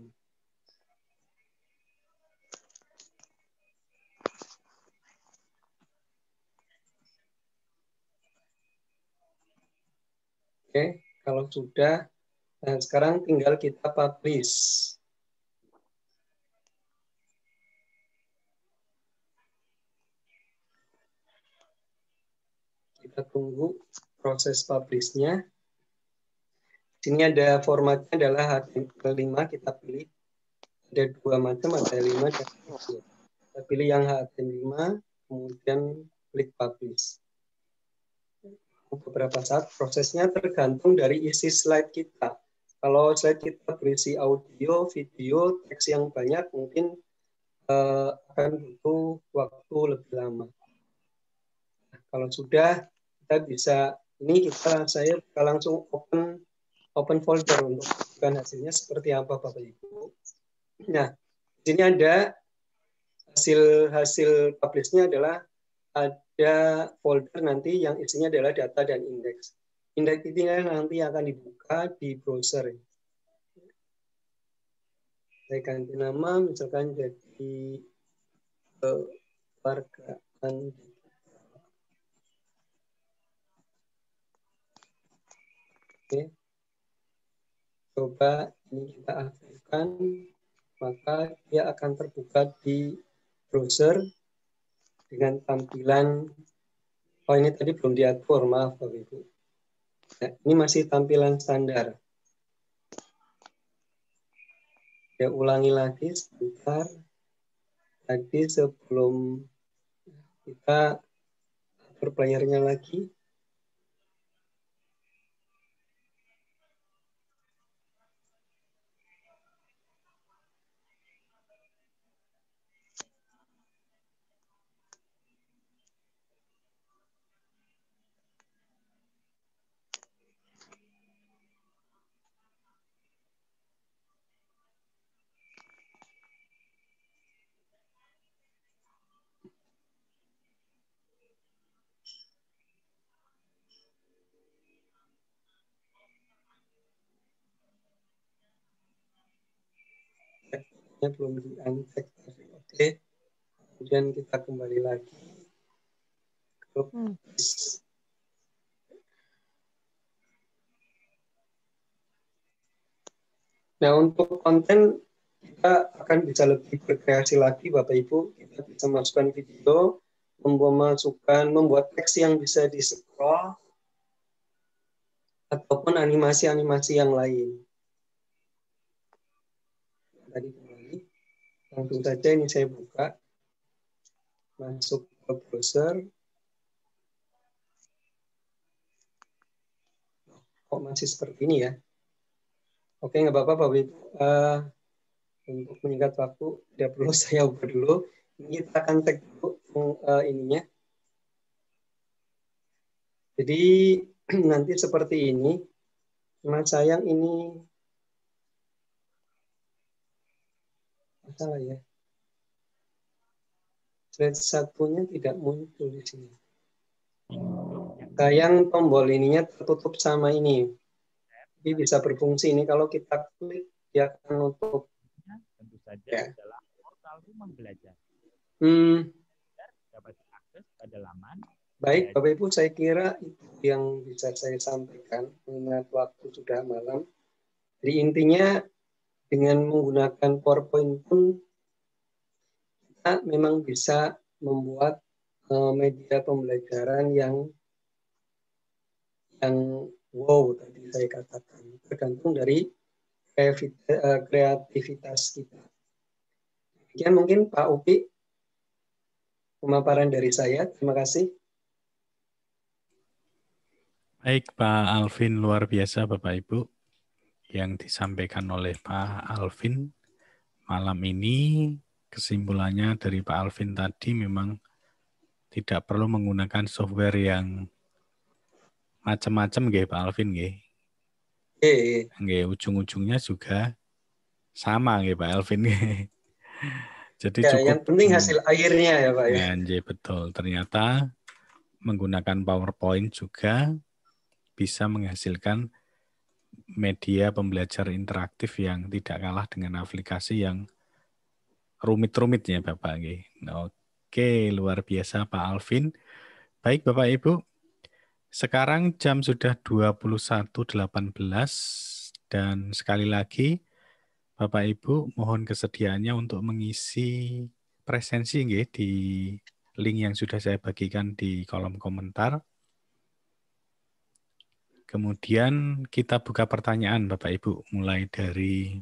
Oke, kalau sudah, nah sekarang tinggal kita publish. Kita tunggu proses publish-nya. Sini ada formatnya adalah HTML5, kita pilih. Ada dua macam, ada 5 dan 2. Kita pilih yang HTML5, kemudian klik publish. Beberapa saat prosesnya tergantung dari isi slide kita. Kalau slide kita berisi audio, video, teks yang banyak, mungkin akan butuh waktu lebih lama. Nah, kalau sudah, kita bisa, saya langsung open folder untuk menunjukkan hasilnya seperti apa Bapak Ibu. Nah, di sini ada hasil publish-nya adalah ada folder nanti yang isinya adalah data dan indeks. Indeks ini nanti akan dibuka di browser. Saya ganti nama, misalkan jadi kewargaan. Oke. Coba ini kita aktifkan, maka dia akan terbuka di browser dengan tampilan, oh ini tadi belum diatur, maaf Bapak Ibu. Nah, ini masih tampilan standar. Ya, ulangi lagi sebentar. Tadi sebelum kita atur playernya lagi. Belum di-uncheck. Oke. Kemudian kita kembali lagi ke Nah, untuk konten kita akan bisa lebih berkreasi lagi Bapak Ibu. Kita bisa masukkan video, membuat teks yang bisa di-scroll ataupun animasi-animasi yang lain. Tadi kembali, langsung saja ini saya buka, masuk ke browser. Kok masih seperti ini ya? Oke, nggak apa-apa Bapak Ibu. Untuk menyingkat waktu, tidak perlu saya ubah dulu. Ini kita akan cek dulu ininya. Jadi nanti seperti ini. Cuma sayang ini Salah ya. Slide satunya tidak muncul di sini. Sayang tombol ininya tertutup sama ini. Jadi bisa berfungsi ini kalau kita klik dia akan nutup. Tentu saja Ya. adalah portal rumah belajar. Dapat akses pada laman. Baik, Bapak Ibu, saya kira itu yang bisa saya sampaikan mengingat waktu sudah malam. Jadi intinya dengan menggunakan PowerPoint pun kita memang bisa membuat media pembelajaran yang wow tadi saya katakan, tergantung dari kreativitas kita. Demikian mungkin Pak Upi pemaparan dari saya. Terima kasih. Baik Pak Alvin, luar biasa Bapak Ibu yang disampaikan oleh Pak Alvin malam ini. Kesimpulannya dari Pak Alvin tadi memang tidak perlu menggunakan software yang macam-macam nggih Pak Alvin nggih. Nggih, ujung-ujungnya juga sama nggih Pak Alvin nggih. Jadi ya, cukup yang penting hasil akhirnya ya Pak ya. Nggih, betul. Ternyata menggunakan PowerPoint juga bisa menghasilkan media pembelajar interaktif yang tidak kalah dengan aplikasi yang rumit-rumit ya Bapak nggih. Oke, luar biasa Pak Alvin. Baik Bapak Ibu, sekarang jam sudah 21.18 dan sekali lagi Bapak Ibu mohon kesediaannya untuk mengisi presensi nggih di link yang sudah saya bagikan di kolom komentar. Kemudian kita buka pertanyaan Bapak Ibu, mulai dari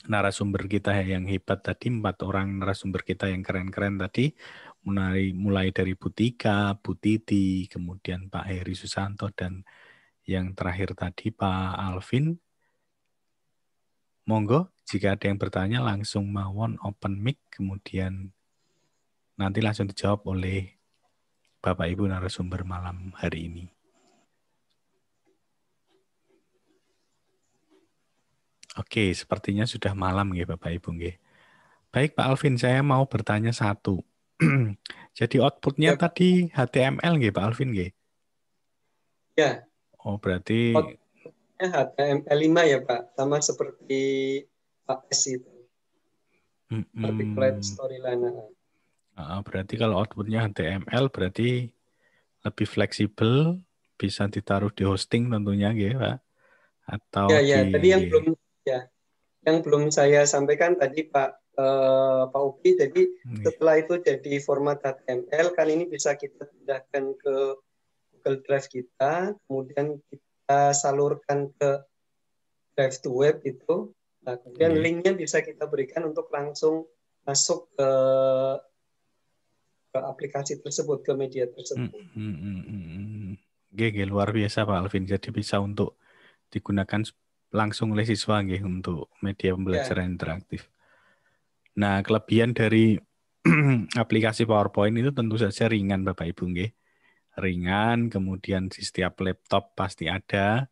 narasumber kita yang hebat tadi, 4 orang narasumber kita yang keren-keren tadi, mulai dari Bu Tika, Bu Titi, kemudian Pak Heri Susanto, dan yang terakhir tadi Pak Alvin. Monggo, jika ada yang bertanya langsung mawon open mic, kemudian nanti langsung dijawab oleh Bapak Ibu narasumber malam hari ini. Oke, sepertinya sudah malam ya Bapak Ibu nggih. Baik Pak Alvin, saya mau bertanya satu. Jadi outputnya tadi HTML nggih Pak Alvin nggih? Ya. Oh, berarti outputnya HTML5 ya Pak, sama seperti AS itu. Articulate storyline. Berarti kalau outputnya HTML berarti lebih fleksibel, bisa ditaruh di hosting tentunya nggih Pak? Atau tadi yang belum saya sampaikan tadi Pak Upi, jadi setelah itu jadi format HTML kan ini bisa kita pindahkan ke Google Drive kita, kemudian kita salurkan ke Drive to Web itu, nah, kemudian linknya bisa kita berikan untuk langsung masuk ke aplikasi tersebut, ke media tersebut. Luar biasa Pak Alvin, jadi bisa untuk digunakan langsung oleh siswa nggih untuk media pembelajaran interaktif. Nah, kelebihan dari aplikasi PowerPoint itu tentu saja ringan Bapak Ibu nggih. Ringan, kemudian di setiap laptop pasti ada,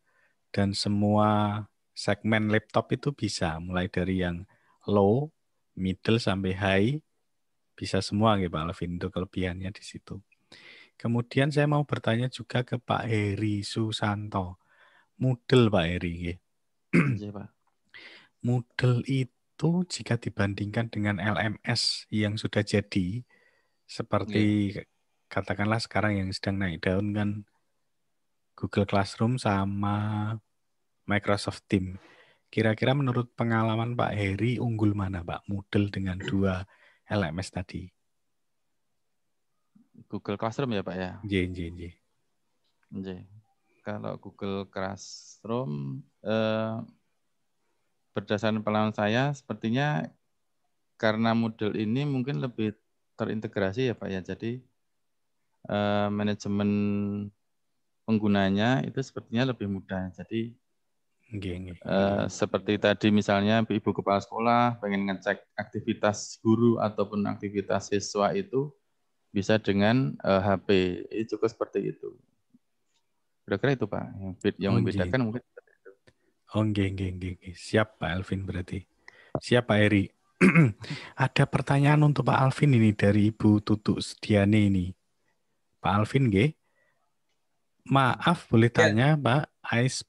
dan semua segmen laptop itu bisa, mulai dari yang low, middle sampai high, bisa semua nggih Pak Alvin, itu kelebihannya di situ. Kemudian saya mau bertanya juga ke Pak Heri Susanto. Moodle Pak Heri nggih. Iya, Pak. Moodle itu jika dibandingkan dengan LMS yang sudah jadi, seperti katakanlah sekarang yang sedang naik daun kan Google Classroom sama Microsoft Teams. Kira-kira menurut pengalaman Pak Heri, unggul mana Pak? Moodle dengan 2 LMS tadi. Google Classroom ya Pak ya? Iya. Kalau Google Classroom, berdasarkan pengalaman saya, sepertinya karena Moodle ini mungkin lebih terintegrasi ya Pak ya. Jadi manajemen penggunanya itu sepertinya lebih mudah. Jadi seperti tadi misalnya Ibu Kepala Sekolah pengen ngecek aktivitas guru ataupun aktivitas siswa itu bisa dengan HP. Itu cukup seperti itu. Kira-kira itu Pak, yang membedakan mungkin seperti itu. Siap Pak Alvin berarti. Siap Pak Heri. Ada pertanyaan untuk Pak Alvin ini dari Ibu Tutuk Sediane ini. Pak Alvin, nggih. Maaf, boleh Ya, tanya, Pak, ice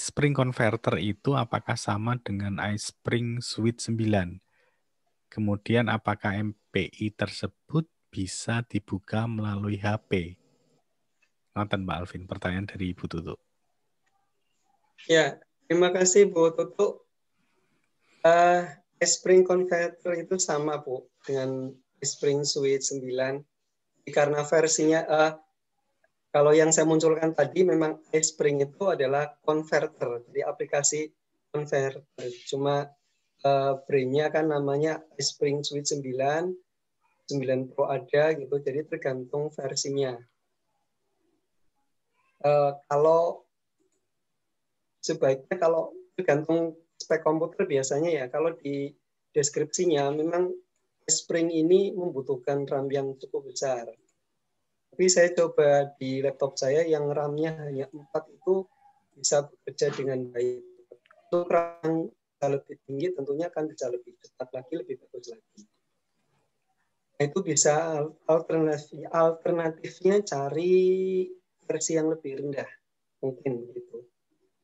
spring converter itu apakah sama dengan ice spring switch 9? Kemudian apakah MPI tersebut bisa dibuka melalui HP? Ngoten Pak Alvin, pertanyaan dari Ibu Tutuk. ya, terima kasih Bu Tutuk. Spring converter itu sama Bu dengan spring switch 9. Karena versinya kalau yang saya munculkan tadi memang iSpring itu adalah converter, jadi aplikasi converter. Cuma brandnya kan namanya iSpring Switch 9, 9 Pro ada gitu, jadi tergantung versinya. Kalau sebaiknya kalau tergantung spek komputer biasanya ya, kalau di deskripsinya memang iSpring ini membutuhkan RAM yang cukup besar. Tapi saya coba di laptop saya yang RAM-nya hanya 4 itu bisa bekerja dengan baik. Untuk RAM bisa lebih tinggi tentunya akan bisa lebih cepat lagi, lebih bagus lagi. Nah, itu bisa alternatifnya cari versi yang lebih rendah. Mungkin begitu.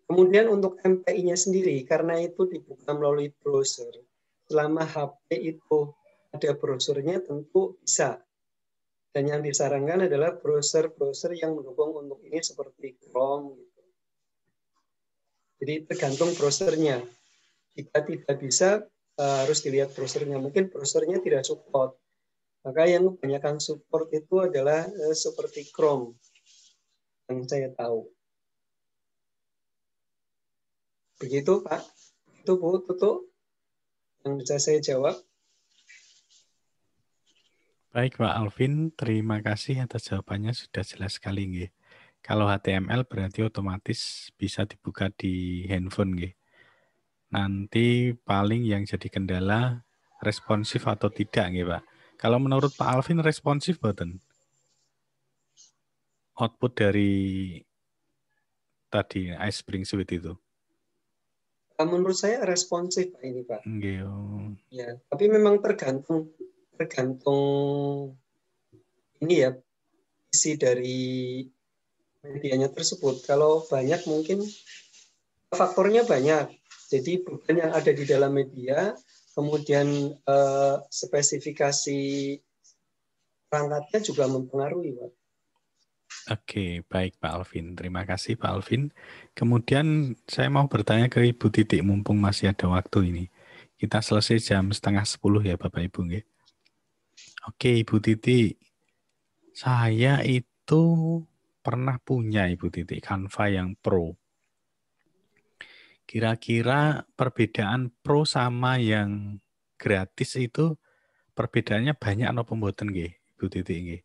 Kemudian untuk MPI-nya sendiri, karena itu dibuka melalui browser. Selama HP itu ada browsernya tentu bisa. Dan yang disarankan adalah browser-browser yang mendukung untuk ini seperti Chrome. Gitu. Jadi tergantung browsernya. Jika tidak bisa, harus dilihat browsernya. Mungkin browsernya tidak support. Maka yang kebanyakan support itu adalah seperti Chrome. Yang saya tahu. Begitu Pak. Itu Bu Tutuk yang bisa saya jawab. Baik Pak Alvin, terima kasih atas jawabannya, sudah jelas sekali nggih. Kalau HTML berarti otomatis bisa dibuka di handphone nggih. Nanti paling yang jadi kendala responsif atau tidak nggih Pak. Kalau menurut Pak Alvin responsif boten? Output dari tadi iSpring Suite itu. Menurut saya responsif ini Pak. Nggih. Ya, tapi memang tergantung ini ya isi dari medianya tersebut. Kalau banyak mungkin faktornya banyak. Jadi beban yang ada di dalam media, kemudian spesifikasi perangkatnya juga mempengaruhi, Pak. Oke, baik Pak Alvin. Terima kasih Pak Alvin. Kemudian saya mau bertanya ke Ibu Titik, mumpung masih ada waktu ini. Kita selesai jam 9:30 ya Bapak Ibu. Nggih. Oke Ibu Titik, saya itu pernah punya Ibu Titik Canva yang Pro. Kira-kira perbedaan Pro sama yang gratis itu perbedaannya banyak atau pemboten nggih, Ibu Titik nggih.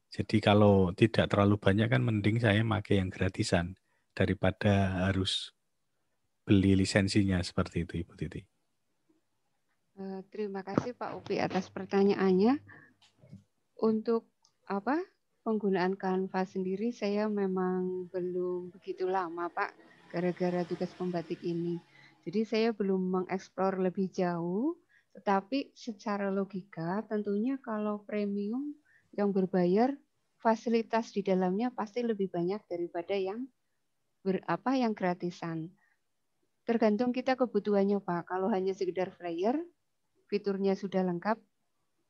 Jadi kalau tidak terlalu banyak kan mending saya pakai yang gratisan daripada harus beli lisensinya seperti itu Ibu Titi. Terima kasih Pak Upi atas pertanyaannya. Untuk penggunaan Canva sendiri saya memang belum begitu lama Pak, gara-gara tugas pembatik ini. Jadi saya belum mengeksplor lebih jauh, tetapi secara logika tentunya kalau premium yang berbayar fasilitas di dalamnya pasti lebih banyak daripada yang yang gratisan. Tergantung kita kebutuhannya Pak. Kalau hanya sekedar flyer, fiturnya sudah lengkap,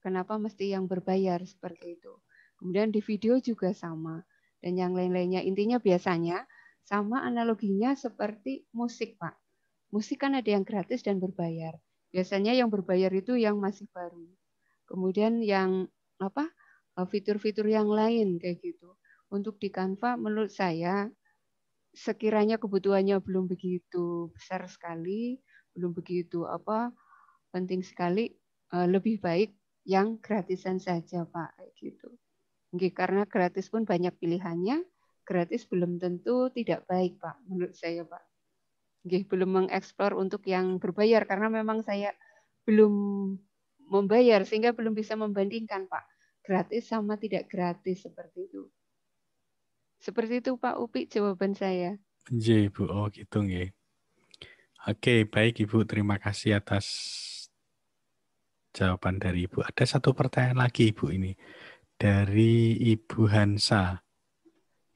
kenapa mesti yang berbayar seperti itu? Kemudian di video juga sama. Dan yang lain-lainnya. Intinya biasanya sama analoginya seperti musik Pak. Musik kan ada yang gratis dan berbayar. Biasanya yang berbayar itu yang masih baru. Kemudian yang fitur-fitur yang lain kayak gitu. Untuk di Canva menurut saya sekiranya kebutuhannya belum begitu besar sekali, belum begitu penting sekali, lebih baik yang gratisan saja Pak kayak gitu. Karena gratis pun banyak pilihannya, gratis belum tentu tidak baik Pak menurut saya Pak. Belum mengeksplor untuk yang berbayar karena memang saya belum membayar sehingga belum bisa membandingkan Pak. Gratis sama tidak gratis seperti itu. Seperti itu Pak Upi jawaban saya. Nggih, Ibu. Oh, gitu nggih. Oke, baik Ibu. Terima kasih atas jawaban dari Ibu. Ada satu pertanyaan lagi Ibu ini. Dari Ibu Hansa.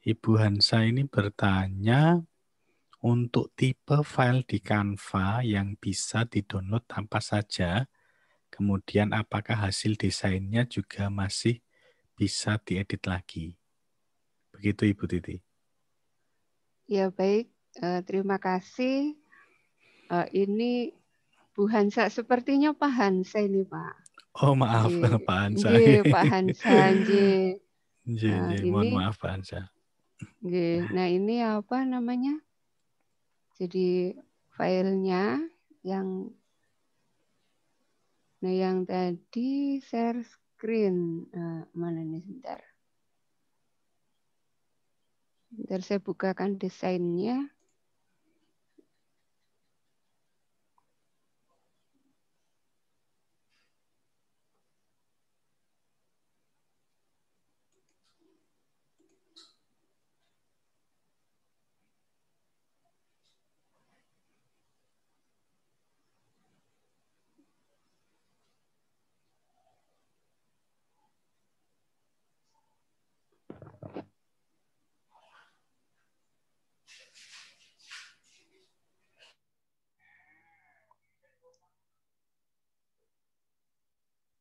Ibu Hansa ini bertanya untuk tipe file di Canva yang bisa di-download tanpa saja, kemudian apakah hasil desainnya juga masih bisa diedit lagi. Begitu Ibu Titi. Ya baik, terima kasih. Ini Bu Hansa, sepertinya Pak Hansa ini Pak. Oh maaf Nggih. Pak Hansa. Nggih, Pak Hansa, nggih. Mohon Ini, maaf Pak Hansa. nggih. Nah ini apa namanya? Jadi filenya yang tadi share screen. Mana nih sebentar. Bentar saya bukakan desainnya.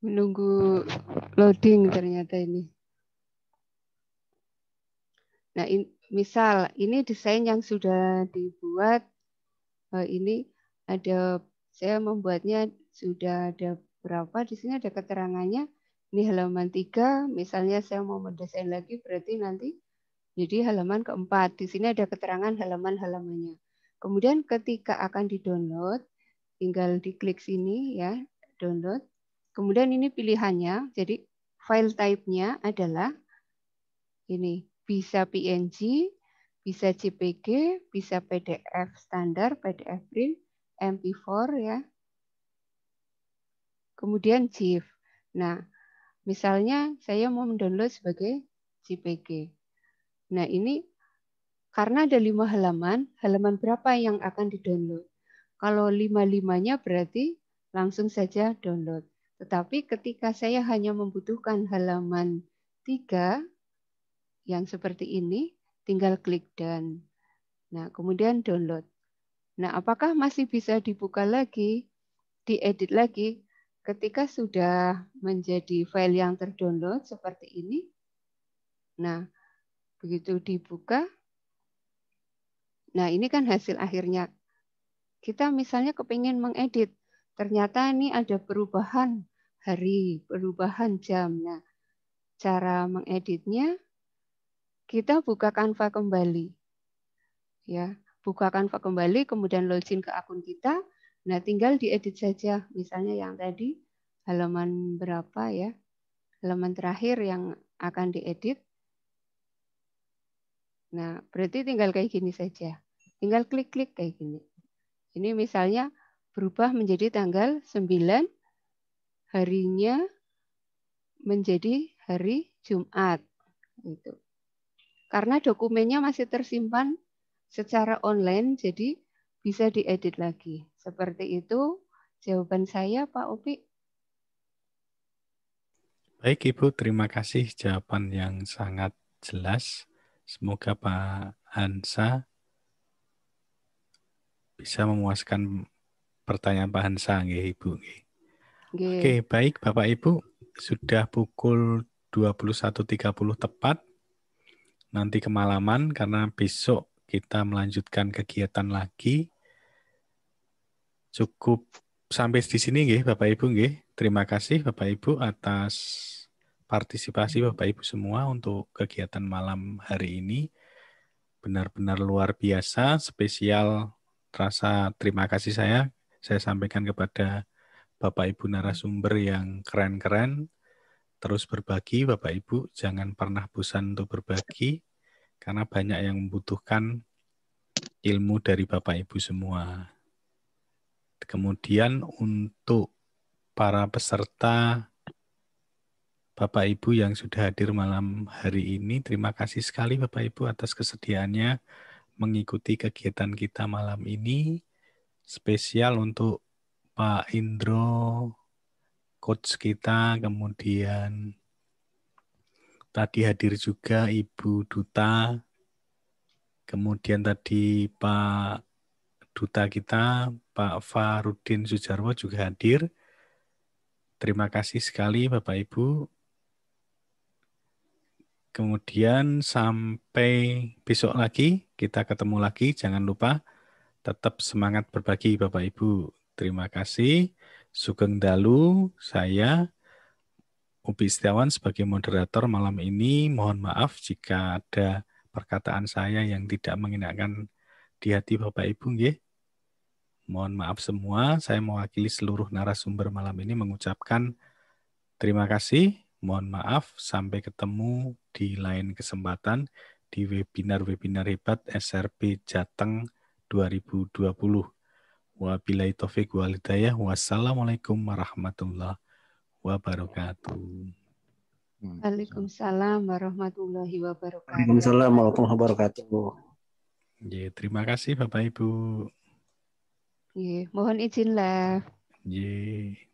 Menunggu loading ternyata ini. Nah, misal ini desain yang sudah dibuat, ini ada, saya membuatnya sudah ada berapa, di sini ada keterangannya, ini halaman 3, misalnya saya mau mendesain lagi, berarti nanti jadi halaman keempat, di sini ada keterangan halaman-halamannya. Kemudian ketika akan di-download, tinggal diklik sini ya, download. Kemudian ini pilihannya, jadi file type-nya adalah ini, bisa PNG, bisa JPG, bisa PDF standar, PDF print, MP4 ya. Kemudian GIF. Nah, misalnya saya mau mendownload sebagai JPG. Nah, ini karena ada 5 halaman, halaman berapa yang akan di-download? Kalau 5-5-nya berarti langsung saja download. Tetapi ketika saya hanya membutuhkan halaman 3 yang seperti ini, tinggal klik done. Nah, kemudian download. Nah, apakah masih bisa dibuka lagi, diedit lagi ketika sudah menjadi file yang terdownload seperti ini? Nah, begitu dibuka, nah ini kan hasil akhirnya. Kita misalnya kepingin mengedit, ternyata ini ada perubahan hari, perubahan jam. Nah, cara mengeditnya, kita buka Canva kembali. Ya, buka Canva kembali, kemudian login ke akun kita. Nah, tinggal diedit saja. Misalnya yang tadi, halaman berapa ya? Halaman terakhir yang akan diedit. Nah, berarti tinggal kayak gini saja. Tinggal klik-klik kayak gini. Ini misalnya berubah menjadi tanggal 9, harinya menjadi hari Jumat. Gitu. Karena dokumennya masih tersimpan secara online, jadi bisa diedit lagi. Seperti itu jawaban saya, Pak Upi. Baik Ibu, terima kasih jawaban yang sangat jelas. Semoga Pak Hansa bisa memuaskan pertanyaan Pak Hansa, nggih, Ibu. Oke, baik Bapak Ibu, sudah pukul 21.30 tepat. Nanti kemalaman karena besok kita melanjutkan kegiatan lagi. Cukup sampai di sini nggih Bapak Ibu nggih. Terima kasih Bapak Ibu atas partisipasi Bapak Ibu semua untuk kegiatan malam hari ini. Benar-benar luar biasa, spesial rasa terima kasih saya sampaikan kepada Bapak Ibu narasumber yang keren-keren. Terus berbagi Bapak Ibu, jangan pernah bosan untuk berbagi karena banyak yang membutuhkan ilmu dari Bapak Ibu semua. Kemudian untuk para peserta Bapak Ibu yang sudah hadir malam hari ini, terima kasih sekali Bapak Ibu atas kesediaannya mengikuti kegiatan kita malam ini. Spesial untuk Pak Indro, coach kita, kemudian tadi hadir juga Ibu Duta, kemudian tadi Pak Duta kita, Pak Farudin Sujarwo juga hadir. Terima kasih sekali Bapak Ibu. Kemudian sampai besok lagi, kita ketemu lagi. Jangan lupa tetap semangat berbagi Bapak Ibu. Terima kasih. Sugeng Dalu, saya Upi Setiawan sebagai moderator malam ini. Mohon maaf jika ada perkataan saya yang tidak mengenakan di hati Bapak Ibu. Nggih. Mohon maaf semua. Saya mewakili seluruh narasumber malam ini mengucapkan terima kasih. Mohon maaf. Sampai ketemu di lain kesempatan di webinar-webinar hebat SRP Jateng 2020. Wabillahi taufiq wal hidayah. Wassalamualaikum warahmatullahi wabarakatuh. Waalaikumsalam warahmatullahi wabarakatuh. Waalaikumsalam warahmatullahi wabarakatuh. Ya, terima kasih Bapak Ibu. Mohon izin lah. Yeah.